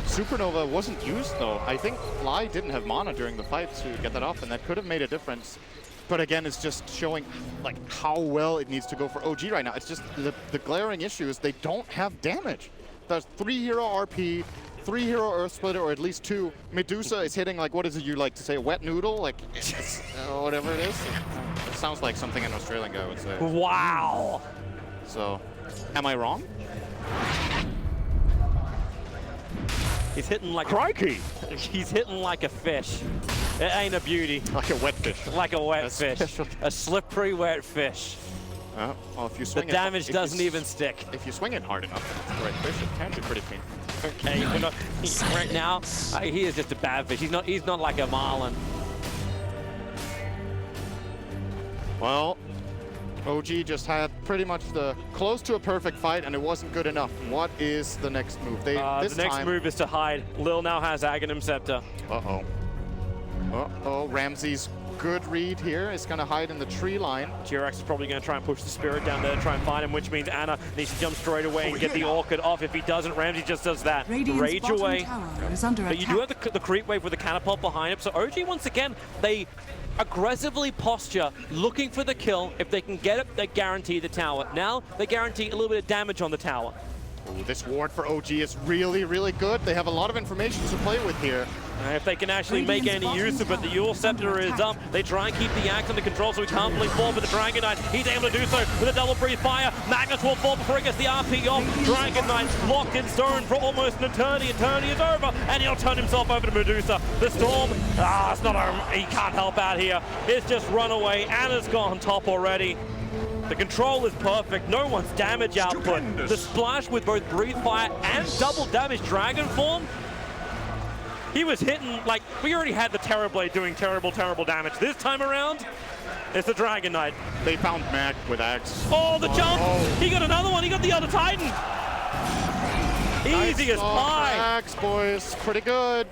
Supernova wasn't used, though. I think Fly didn't have mana during the fight to get that off, and that could have made a difference. But again, it's just showing like how well it needs to go for OG right now. It's just the glaring issue is they don't have damage. There's 3 hero RP, 3 hero Earth Splitter, or at least 2. Medusa is hitting like, what is it you like to say, wet noodle? Like, it's, whatever it is. It sounds like something an Australian guy would say. Wow. So, am I wrong? He's hitting like Crikey! He's hitting like a fish. It ain't a beauty. Like a wet fish. Like a wet That's fish. special. A slippery wet fish. Well, if you The swing damage doesn't even stick. If you swing it hard enough, it's the right fish, it can be pretty painful. Okay, we're not, right now, he is just a bad fish. He's not like a marlin. Well, OG just had pretty much the close to a perfect fight, and it wasn't good enough. What is the next move? They The next move is to hide. Lil now has Aghanim Scepter. Uh-oh. Uh-oh, Ramsey's good read here is going to hide in the tree line. Jirax is probably going to try and push the Spirit down there to try and find him, which means Ana needs to jump straight away and get the Orchid off. If he doesn't, Ramsey just does that. Radiant's Rage bottom away. tower is under But attack. you do have the creep wave with the catapult behind him. So OG, once again, they aggressively posture, looking for the kill. If they can get it, they guarantee the tower. Now, they guarantee a little bit of damage on the tower. Ooh, this ward for OG is really, really good. They have a lot of information to play with here. If they can actually make any use of it, the Yule Scepter is up. They try and keep the axe under control so he can't really fall for the Dragon Knight. He's able to do so with a double breathe fire. Magnus will fall before he gets the RP off. Dragon Knight locked in stone for almost an eternity. Eternity is over, and he'll turn himself over to Medusa. The Storm, it's not he can't help out here. It's just run away. Anna's got on top already. The control is perfect, no one's damage output. The splash with both breathe fire and double damage dragon form. He was hitting, like, we already had the Terrorblade doing terrible, terrible damage. This time around, it's the Dragon Knight. They found Mag with Axe. Oh, the jump! Oh. He got another one, he got the other Titan! Easy as pie! Axe, boys, pretty good.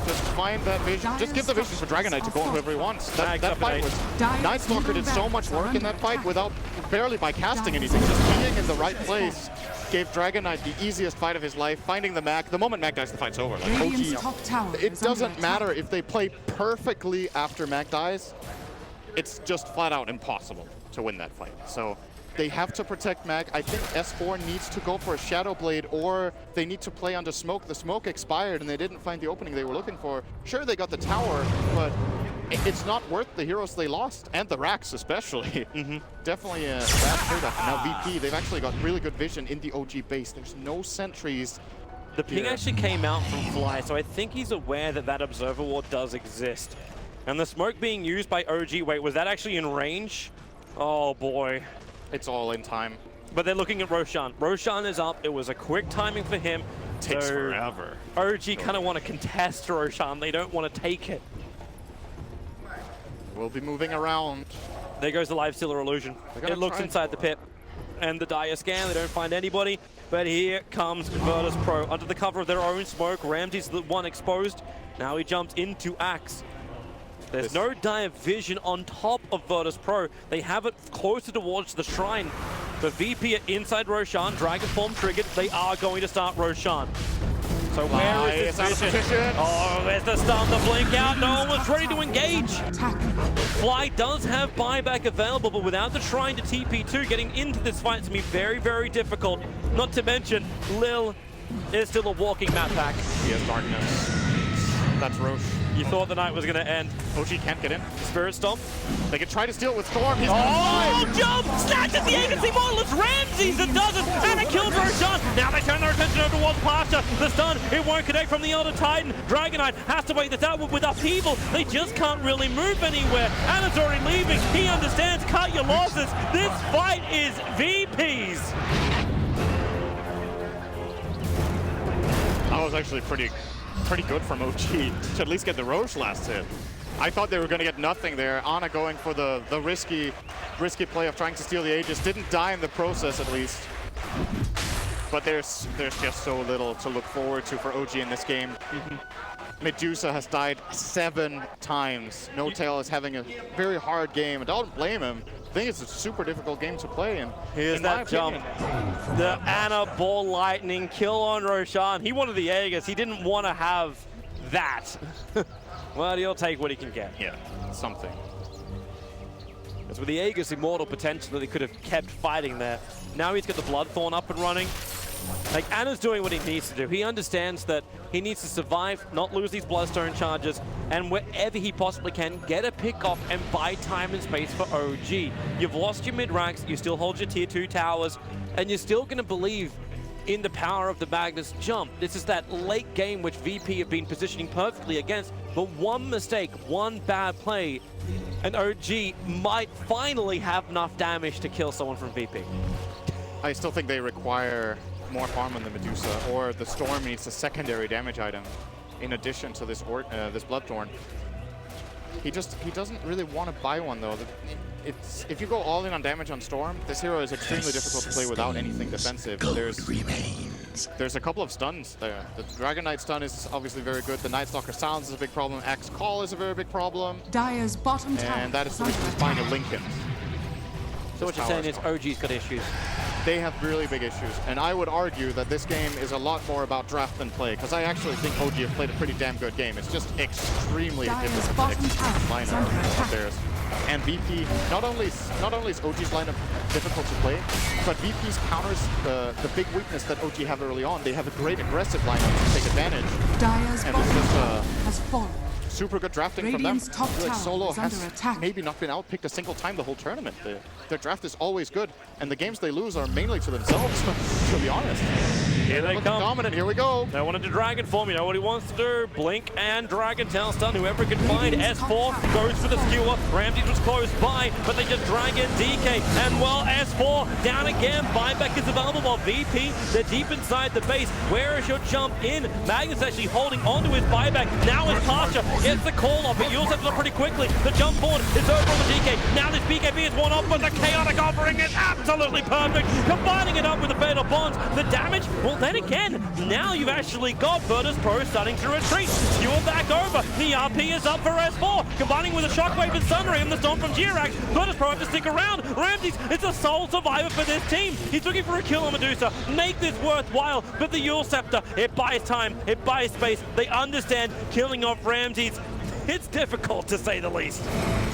Just find that vision. Just give the vision for Dragon Knight to go on whoever he wants. That fight was... Night Stalker did so much work in that fight without, barely by casting anything. Just being in the right place gave Dragon Knight the easiest fight of his life. Finding the Mag, the moment Mag dies, the fight's over. Like Radiant's OG, top tower it is under doesn't matter attack. if they play perfectly after Mag dies. It's just flat out impossible to win that fight. So they have to protect Mag. I think S4 needs to go for a Shadow Blade, or they need to play under smoke. The smoke expired and they didn't find the opening they were looking for. Sure, they got the tower, but it's not worth the heroes they lost, and the racks especially. Definitely a bad trade-off. Now VP, they've actually got really good vision in the OG base. There's no sentries. The ping here. actually came out from Fly, so I think he's aware that that Observer Ward does exist. And the smoke being used by OG, wait, was that actually in range? Oh boy. It's all in time. But they're looking at Roshan. Roshan is up. It was a quick timing for him. Takes So forever. OG kind of want to contest Roshan. They don't want to take it. We'll be moving around. There goes the Life Stealer illusion. gonna It looks try- inside the pit. And the Dire scan, they don't find anybody. But here comes Virtus.pro. Under the cover of their own smoke, Ramsey's the one exposed. Now he jumps into Axe. There's no dire vision on top of Virtus.pro. They have it closer towards the shrine. The VP are inside Roshan, Dragon Form triggered. They are going to start Roshan. So where is this vision? Oh, there's the stun, the blink out. No one was ready to engage. Attack. Fly does have buyback available, but without the shrine to TP2, getting into this fight is going to be very, very difficult. Not to mention, Lil is still a walking map pack. He has darkness. That's Roche. You thought the night was going to end. OG can't get in. Spirit Stomp. They could try to steal it with Storm. He's Oh, jump! Snatches the agency bottle. It's Ramsey that does it. And it kills Roshan. Now they turn their attention over towards Pasha. The stun, it won't connect from the Elder Titan. Dragon Knight has to wait this out with upheaval. They just can't really move anywhere. Anna's already leaving. He understands. Cut your losses. This fight is VP's. That was actually pretty good from OG to at least get the Roche last hit. I thought they were going to get nothing there. Ana going for the risky play of trying to steal the Aegis. Didn't die in the process, at least. But there's just so little to look forward to for OG in this game. Medusa has died 7 times. No Tail is having a very hard game. I don't blame him. I think it's a super difficult game to play. And here's that jump. The Anna Ball Lightning kill on Roshan. He wanted the Aegis. He didn't want to have that. Well, he'll take what he can get. Yeah, something. It's with the Aegis Immortal potential that he could have kept fighting there. Now he's got the Bloodthorn up and running. Like, Anna's doing what he needs to do. He understands that he needs to survive, not lose these Bloodstone charges, and wherever he possibly can, get a pick off and buy time and space for OG. You've lost your mid-ranks, you still hold your tier 2 towers, and you're still going to believe in the power of the Magnus jump. This is that late game which VP have been positioning perfectly against, but one mistake, one bad play, and OG might finally have enough damage to kill someone from VP. I still think they require more farm on the Medusa, or the Storm needs a secondary damage item in addition to this this Bloodthorn. He doesn't really want to buy one though. If you go all in on damage on Storm, this hero is extremely difficult to play without anything defensive. There's a couple of stuns there. The Dragon Knight stun is obviously very good. The Night Stalker Sounds is a big problem. Axe Call is a very big problem. Dire's bottom tower. And that is the reason he's buying a Lincoln. So what you're saying is OG's got issues. They have really big issues, and I would argue that this game is a lot more about draft than play, because I actually think OG have played a pretty damn good game. It's just extremely difficult lineup of theirs. And VP, not only is OG's lineup difficult to play, but VP's counters the big weakness that OG have early on. They have a great aggressive lineup to take advantage. Dire's and bottom it's just tower has fallen. super good drafting Radiant's from them. top Like tower Solo is under has attack. maybe not been outpicked a single time the whole tournament. Their draft is always good, and the games they lose are mainly to themselves, to be honest. Here they come. Dominant, here we go. They wanted to Dragon form, you know what he wants to do. Blink and Dragon Tail stun, whoever can find. S4 goes for the skewer. Ramses was close by, but they just Dragon DK. And well, S4 down again. Buyback is available while VP, they're deep inside the base. Where is your jump in? Magnus actually holding onto his buyback. Now is Pasha, gets the call off, but Yules has it up pretty quickly. The jump forward is over on the DK. Now this BKB is one off, but the chaotic offering is absolutely perfect. Combining it up with the Fatal Bonds. The damage, well then again, now you've actually got Virtus.pro starting to retreat. Skewer back over. The RP is up for S4. Combining with a Shockwave and Sunray and the Storm from Jirax. Virtus.pro have to stick around. Ramses, it's a sole survivor for this team. He's looking for a kill on Medusa. Make this worthwhile, but the Yule Scepter, it buys time, it buys space. They understand killing off Ramses. It's difficult to say the least.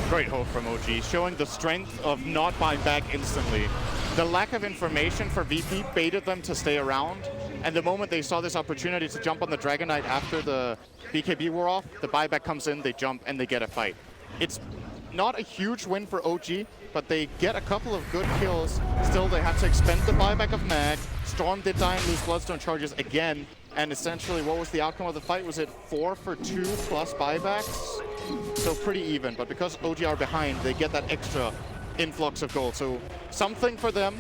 Great hope from OG, showing the strength of not buying back instantly. The lack of information for VP baited them to stay around, and the moment they saw this opportunity to jump on the Dragon Knight after the BKB wore off, the buyback comes in, they jump, and they get a fight. It's not a huge win for OG, but they get a couple of good kills. Still, they had to expend the buyback of Mag. Storm did die and lose Bloodstone charges again, and essentially, what was the outcome of the fight? Was it 4 for 2 plus buybacks? So pretty even, but because OG are behind, they get that extra influx of gold. So something for them,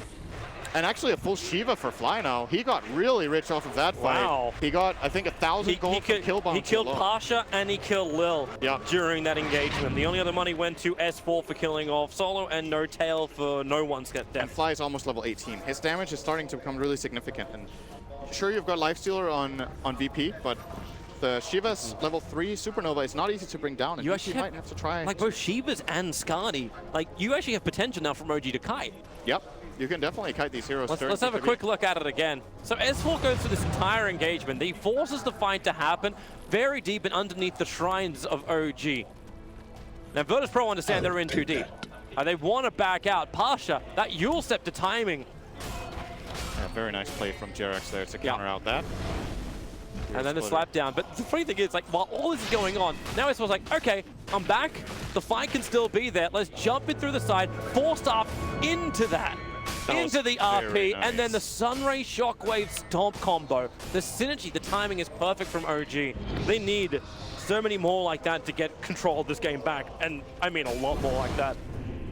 and actually a full Shiva for Fly now. He got really rich off of that fight. Wow. He got, I think, 1,000 gold from kill bombs. He killed alone. Pasha and he killed Lil Yep. during that engagement. The only other money went to S4 for killing off Solo and No Tail for no one's death. And Fly is almost level 18. His damage is starting to become really significant. And sure, you've got Lifestealer on VP, but the Shiva's level 3 Supernova is not easy to bring down, and You VP actually might have to try. Like both Shivas and Skadi, like you actually have potential now from OG to kite. Yep, you can definitely kite these heroes. Let's have a quick look at it again. So S4 goes through this entire engagement. He forces the fight to happen very deep and underneath the shrines of OG. Now Virtus.pro understand they're in too deep. They want to back out. Pasha, that Yule Scepter timing. Yeah, very nice play from Jerax there to counter out that. And then the slap down. But the funny thing is, like, while all this is going on, now it's like, okay, I'm back. The fight can still be there. Let's jump it through the side, forced up into that. Into the RP, nice. and then the Sunray Shockwave Stomp combo. The synergy, the timing is perfect from OG. They need so many more like that to get control of this game back. And I mean a lot more like that.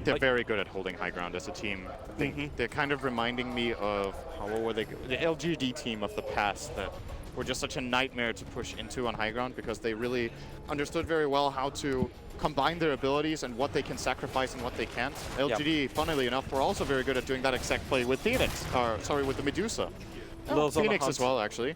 They're very good at holding high ground as a team. I think they're kind of reminding me of, what were they? The LGD team of the past that were just such a nightmare to push into on high ground, because they really understood very well how to combine their abilities and what they can sacrifice and what they can't. LGD, funnily enough, were also very good at doing that exact play with Phoenix, or sorry, with the Medusa. Lil's on the Phoenix hunt. as well, actually.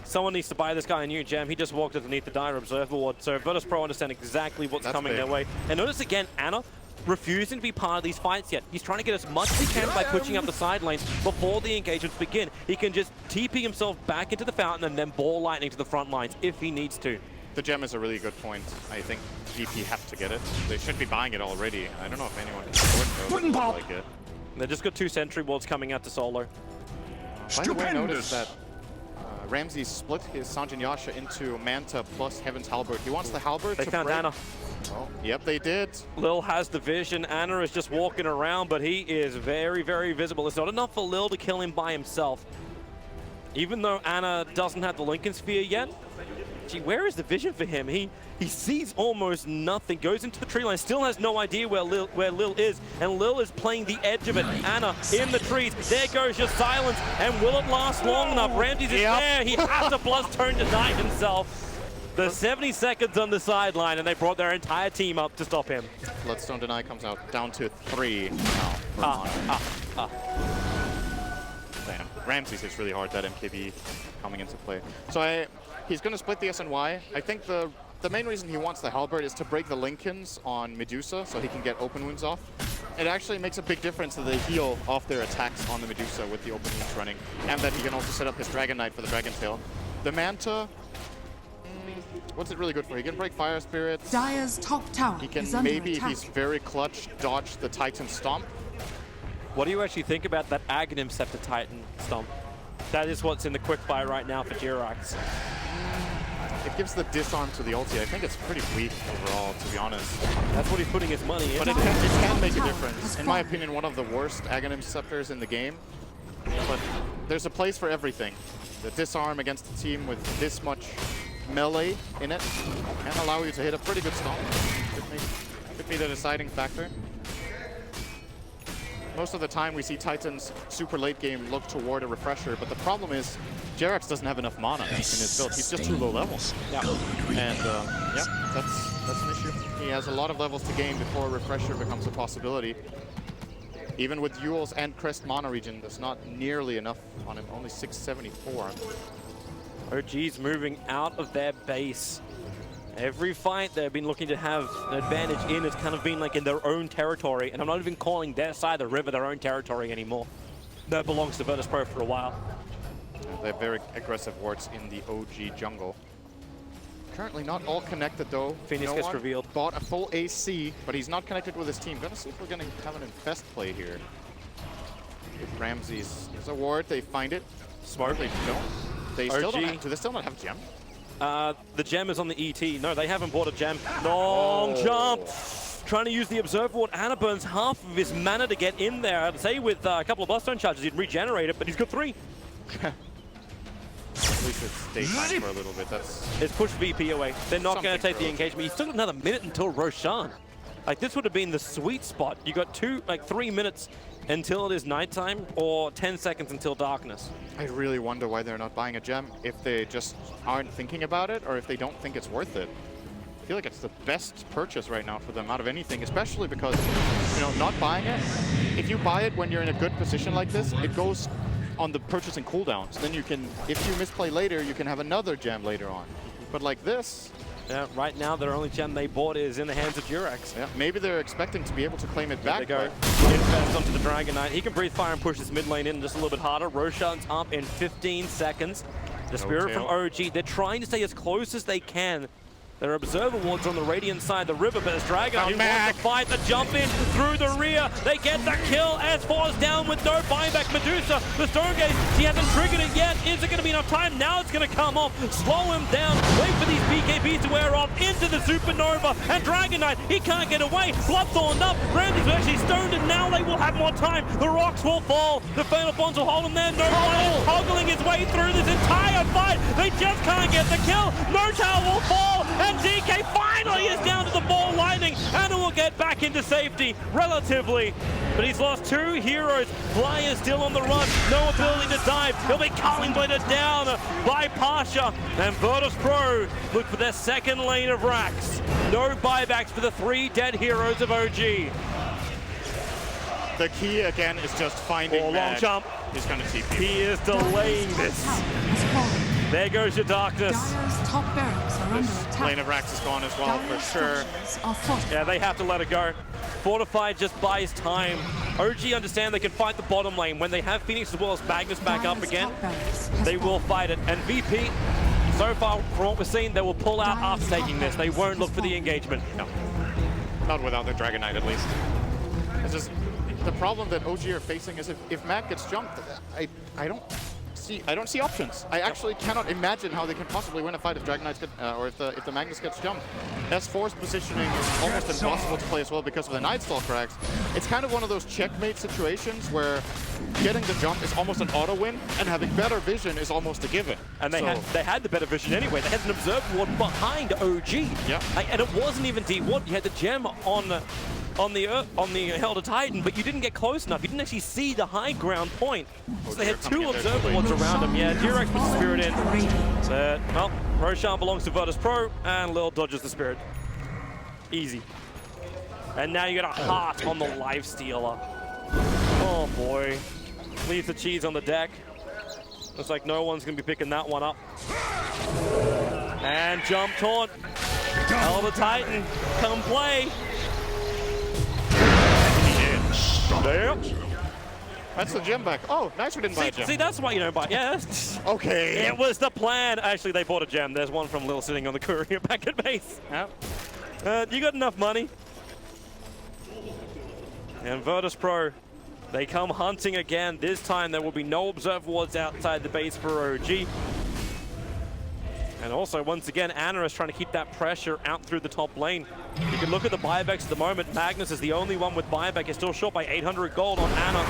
Someone needs to buy this guy a new gem. He just walked underneath the Dire Observer Ward, so Virtus.pro understand exactly what's coming big. their way. And notice again, Ana refusing to be part of these fights yet. He's trying to get as much as he can by pushing up the side lanes before the engagements begin. He can just TP himself back into the fountain and then ball lightning to the front lines if he needs to. The gem is a really good point. I think VP have to get it. They should be buying it already. I don't know if anyone can afford it, though. It looks like it. They just got 2 sentry wards coming out to solo. By the way, notice that Ramsey split his Sanjin Yasha into Manta plus Heaven's Halberd. He wants the Halberd They to found break. Ana. Oh, yep, they did. Lil has the vision. Ana is just walking around, but he is very, very visible. It's not enough for Lil to kill him by himself. Even though Ana doesn't have the Lincoln Sphere yet, gee, where is the vision for him? He sees almost nothing, goes into the tree line, still has no idea where Lil is, and Lil is playing the edge of it. Ana in the trees, there goes your silence, and will it last long enough? Ramsey's is there, he has to plus turn to die himself. The 70 seconds on the sideline, and they brought their entire team up to stop him. Bloodstone Deny comes out down to 3 now. Damn. Ramsey's is really hard, that MKB coming into play. So he's going to split the SNY. I think the main reason he wants the Halberd is to break the Lincolns on Medusa so he can get open wounds off. It actually makes a big difference that they heal off their attacks on the Medusa with the open wounds running, and that he can also set up his Dragon Knight for the Dragon Tail. The Manta, what's it really good for? He can break Fire Spirits. Dire's top tower He can is under maybe, if attack. he's very clutch, dodge the Titan Stomp. What do you actually think about that Aghanim Scepter Titan stomp? That is what's in the quickfire right now for Jirax. It gives the disarm to the ulti. I think it's pretty weak overall, to be honest. That's what he's putting his money in. But it can make a difference. In my opinion, one of the worst Aghanim Scepters in the game. But there's a place for everything. The disarm against a team with this much melee in it can allow you to hit a pretty good stomp. Could be the deciding factor. Most of the time we see Titans super late game look toward a refresher, but the problem is Jirax doesn't have enough mana in his build. He's just too low level. Yeah. And yeah, that's an issue. He has a lot of levels to gain before a refresher becomes a possibility. Even with Yule's and Crest mana regen, there's not nearly enough on him, only 674. OG's moving out of their base. Every fight they've been looking to have an advantage in has kind of been like in their own territory, and I'm not even calling their side of the river their own territory anymore. That belongs to Virtus.pro for a while. They have very aggressive wards in the OG jungle. Currently not all connected though. Phoenix gets revealed. Bought a full AC, but he's not connected with his team. Gonna see if we're gonna have an infest play here. With Ramsey's, there's a ward, they find it. Smart, they don't. They still don't have, do they still not have gem? The gem is on the ET. No, they haven't bought a gem. Long jump. Trying to use the Observer Ward. Ana burns half of his mana to get in there. I'd say with a couple of Bloodstone charges, he'd regenerate it, but he's got 3. At least it's daytime for a little bit. It's pushed VP away. They're not going to take the for engagement. He's still got another minute until Roshan. Like, this would have been the sweet spot. You got 3 minutes until it is nighttime, or 10 seconds until darkness. I really wonder why they're not buying a gem. If they just aren't thinking about it, or if they don't think it's worth it. I feel like it's the best purchase right now for them out of anything, especially because, you know, not buying it, if you buy it when you're in a good position like this, it goes on the purchasing cooldowns. Then you can, if you misplay later, you can have another gem later on. But like this, Yeah, right now, their only gem they bought is in the hands of Jirax. yeah, maybe they're expecting to be able to claim it back. There they go. but- Infest onto the Dragon Knight. He can breathe fire and push this mid lane in just a little bit harder. Roshan's up in 15 seconds. The Spirit from tail. OG, they're trying to stay as close as they can. Their Observer Wards on the Radiant side of the river, but it's Dragon Knight who wants to fight the jump in through the rear. They get the kill. S4's down with no buyback. Medusa, the Stormgate, he hasn't triggered it yet. Is it going to be enough time? Now it's going to come off. Slow him down. Wait for these BKBs to wear off into the Supernova. And Dragon Knight, he can't get away. Bloodthorned up. Ramsey's actually stoned, and now they will have more time. The rocks will fall. The Fatal Bonds will hold him there. No one is toggling his way through this entire fight. They just can't get the kill. No tower will fall. And DK finally is down to the ball lightning, and it will get back into safety relatively. But he's lost 2 heroes. Fly is still on the run, no ability to dive. He'll be calling bladed down by Pasha. And Virtus.pro look for their second lane of racks. No buybacks for the 3 dead heroes of OG. The key again is just finding long Mag. jump. He's gonna TP. He is delaying this. There goes your darkness. Dire's top barracks are under This attack. lane of Rax is gone as well, for Dire's sure. structures are fortified. Yeah, they have to let it go. Fortified just buys time. OG understand they can fight the bottom lane. When they have Phoenix as well as Magnus back up Dire's again, top barracks has they will fallen. fight it. And VP, so far from what we're seeing, they will pull out after taking this. They won't look for the engagement. No. Not without the Dragon Knight, at least. It's just the problem that OG are facing is if Mag gets jumped, I don't see options. I actually cannot imagine how they can possibly win a fight if Dragon Knights get, or if the Magnus gets jumped. S4's positioning is almost impossible to play as well because of the Nightstalk cracks. It's kind of one of those checkmate situations where getting the jump is almost an auto win, and having better vision is almost a given. And they had the better vision anyway. They had an observer ward behind OG. Yeah. And it wasn't even D1. You had the gem on the Elder Titan, but you didn't get close enough. You didn't actually see the high ground point. So they had two observer wards around him. Yeah, Durex puts the Spirit in. But, well, Roshan belongs to Virtus.pro, and Lil dodges the Spirit. Easy. And now you got a heart on the Lifestealer. Oh boy. Leaves the cheese on the deck. Looks like no one's going to be picking that one up. And jump taunt. Elder Titan, come play. Yep. That's the gem back. Oh, nice we didn't buy a gem. See, that's why you don't buy. Yeah. Okay. It was the plan. Actually, they bought a gem. There's one from Lil sitting on the courier back at base. Yep. You got enough money. And Virtus.pro, they come hunting again. This time there will be no observer wards outside the base for OG. And also, once again, Anna is trying to keep that pressure out through the top lane. You can look at the buybacks at the moment. Magnus is the only one with buyback. He's still short by 800 gold on Anna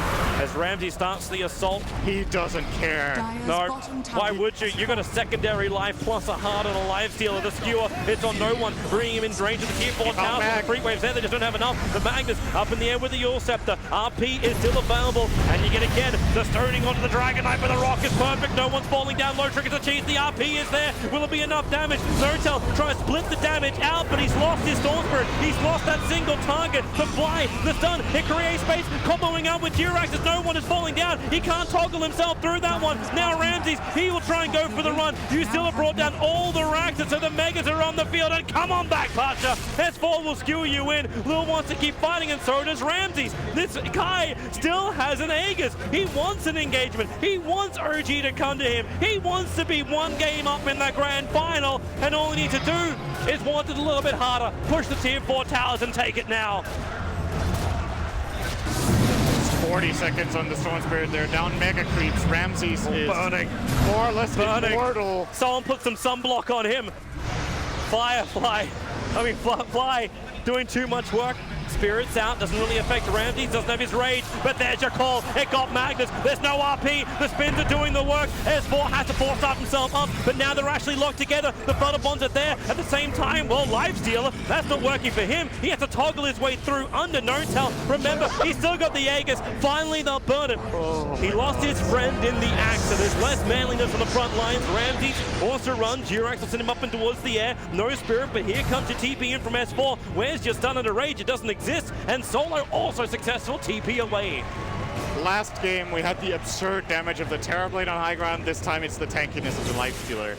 as Ramsey starts the assault. He doesn't care. Dire's No, bottom tower why would you? has You got a fallen. secondary life plus a heart and a Lifestealer. The skewer, it's on no one, bringing him in range of the tier 4 towers. Mag. The free waves there, they just don't have enough. The Magnus up in the air with the Yule Scepter. RP is still available, and you get again the stoning onto the Dragon Knight, but the rock is perfect. No one's falling down. Low triggers the cheese. The RP is there. Will it be enough damage? Zotel tries to split the damage out, but he's lost his Storm Spirit. He's lost that single target. The fly, the stun, it creates space. Comboing out with Durax as no one is falling down. He can't toggle himself through that one. Now Ramses, he will try and go for the run. You still have brought down all the racks, and so the Megas are on the field. And come on back, Pasha. S4 will skew you in. Lil wants to keep fighting, and so does Ramses. This Kai still has an Aegis. He wants an engagement. He wants OG to come to him. He wants to be one game up in the grand final, and all he needs to do is want it a little bit harder. Push the tier 4 towers and take it now. 40 seconds on the Storm Spirit there. Down Mega Creeps. Ramses is burning. more or less immortal. Someone put some sunblock on him. Fly doing too much work. Spirits out, doesn't really affect Ramsey, doesn't have his rage, but there's your call. It got Magnus, there's no RP, the spins are doing the work. S4 has to force up himself up, but now they're actually locked together. The Flutter Bonds are there at the same time. Well, Lifestealer, that's not working for him. He has to toggle his way through under no-tell. Remember, he's still got the Aegis. Finally, they'll burn it. He lost his friend in the axe, so there's less manliness on the front lines. Ramsey also runs. Durax will send him up and towards the air. No Spirit, but here comes your TP in from S4. Where's your stun under rage? It doesn't exist. And Solo also successful, TP away. Last game, we had the absurd damage of the Terrorblade on high ground. This time, it's the tankiness of the Lifestealer.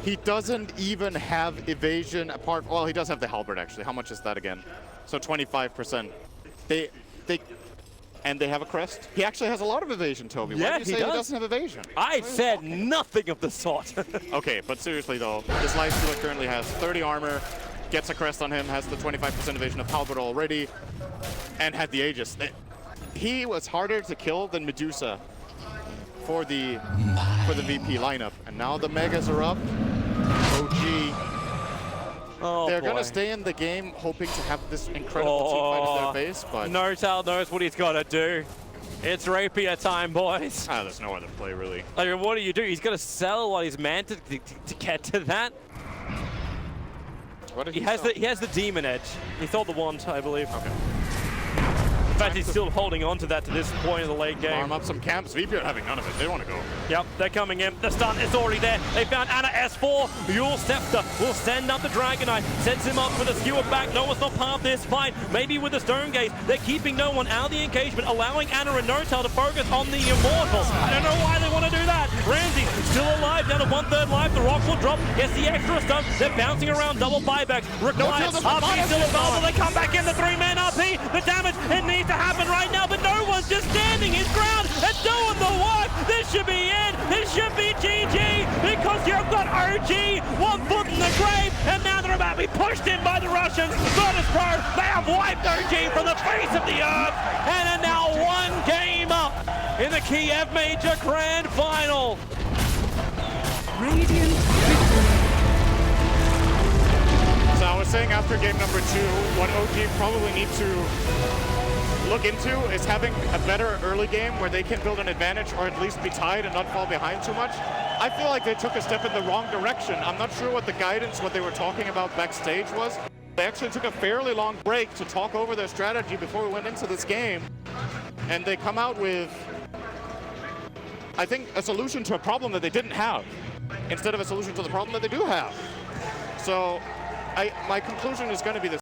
He doesn't even have evasion apart. Well, he does have the Halberd, actually. How much is that again? So 25%. And they have a crest. He actually has a lot of evasion, Toby. Why Yeah, do you say he doesn't have evasion? I said nothing of the sort. Okay, but seriously though, this Lifestealer currently has 30 armor, gets a crest on him, has the 25% evasion of Halberd already, and had the Aegis. He was harder to kill than Medusa for the VP lineup. And now the Megas are up. OG. Oh, They're boy. gonna stay in the game hoping to have this incredible team fight in their face, but No-Tal knows what he's got to do. It's rapier time, boys. there's no other play really. I mean, what do you do? He's got to sell what he's meant to get to that. What did He has the demon edge. He sold the wand, I believe. Okay. fact, he's still holding on to that to this point of the late game. Arm up some camps. VP are having none of it. They want to go. Yep, they're coming in. The stun is already there. They found Anna S4. Yule Scepter will send up the Dragonite. Sends him up with a skewer back. No one's not part of this fight. Maybe with the Stone Gaze. They're keeping no one out of the engagement, allowing Anna and No-Tail to focus on the Immortal. I don't know why they want to do that. Ramsey still alive, down to 1/3 life. The Rock will drop. Gets the extra stun. They're bouncing around. Double buybacks. Requires RP still available. They come back in. The 3-man RP. The damage, it needs to happen right now, but no one's just standing his ground and doing the work. This should be it. This should be GG, because you've got OG 1 foot in the grave, and now they're about to be pushed in by the Russians. Virtus.pro, they have wiped OG from the face of the earth and are now 1 game up in the Kiev Major Grand Final. Radiant victory. So I was saying after game number 2, what OG probably need to look into is having a better early game where they can build an advantage or at least be tied and not fall behind too much. I feel like they took a step in the wrong direction. I'm not sure what the guidance, what they were talking about backstage was. They actually took a fairly long break to talk over their strategy before we went into this game. And they come out with, I think, a solution to a problem that they didn't have, instead of a solution to the problem that they do have. So my conclusion is going to be this.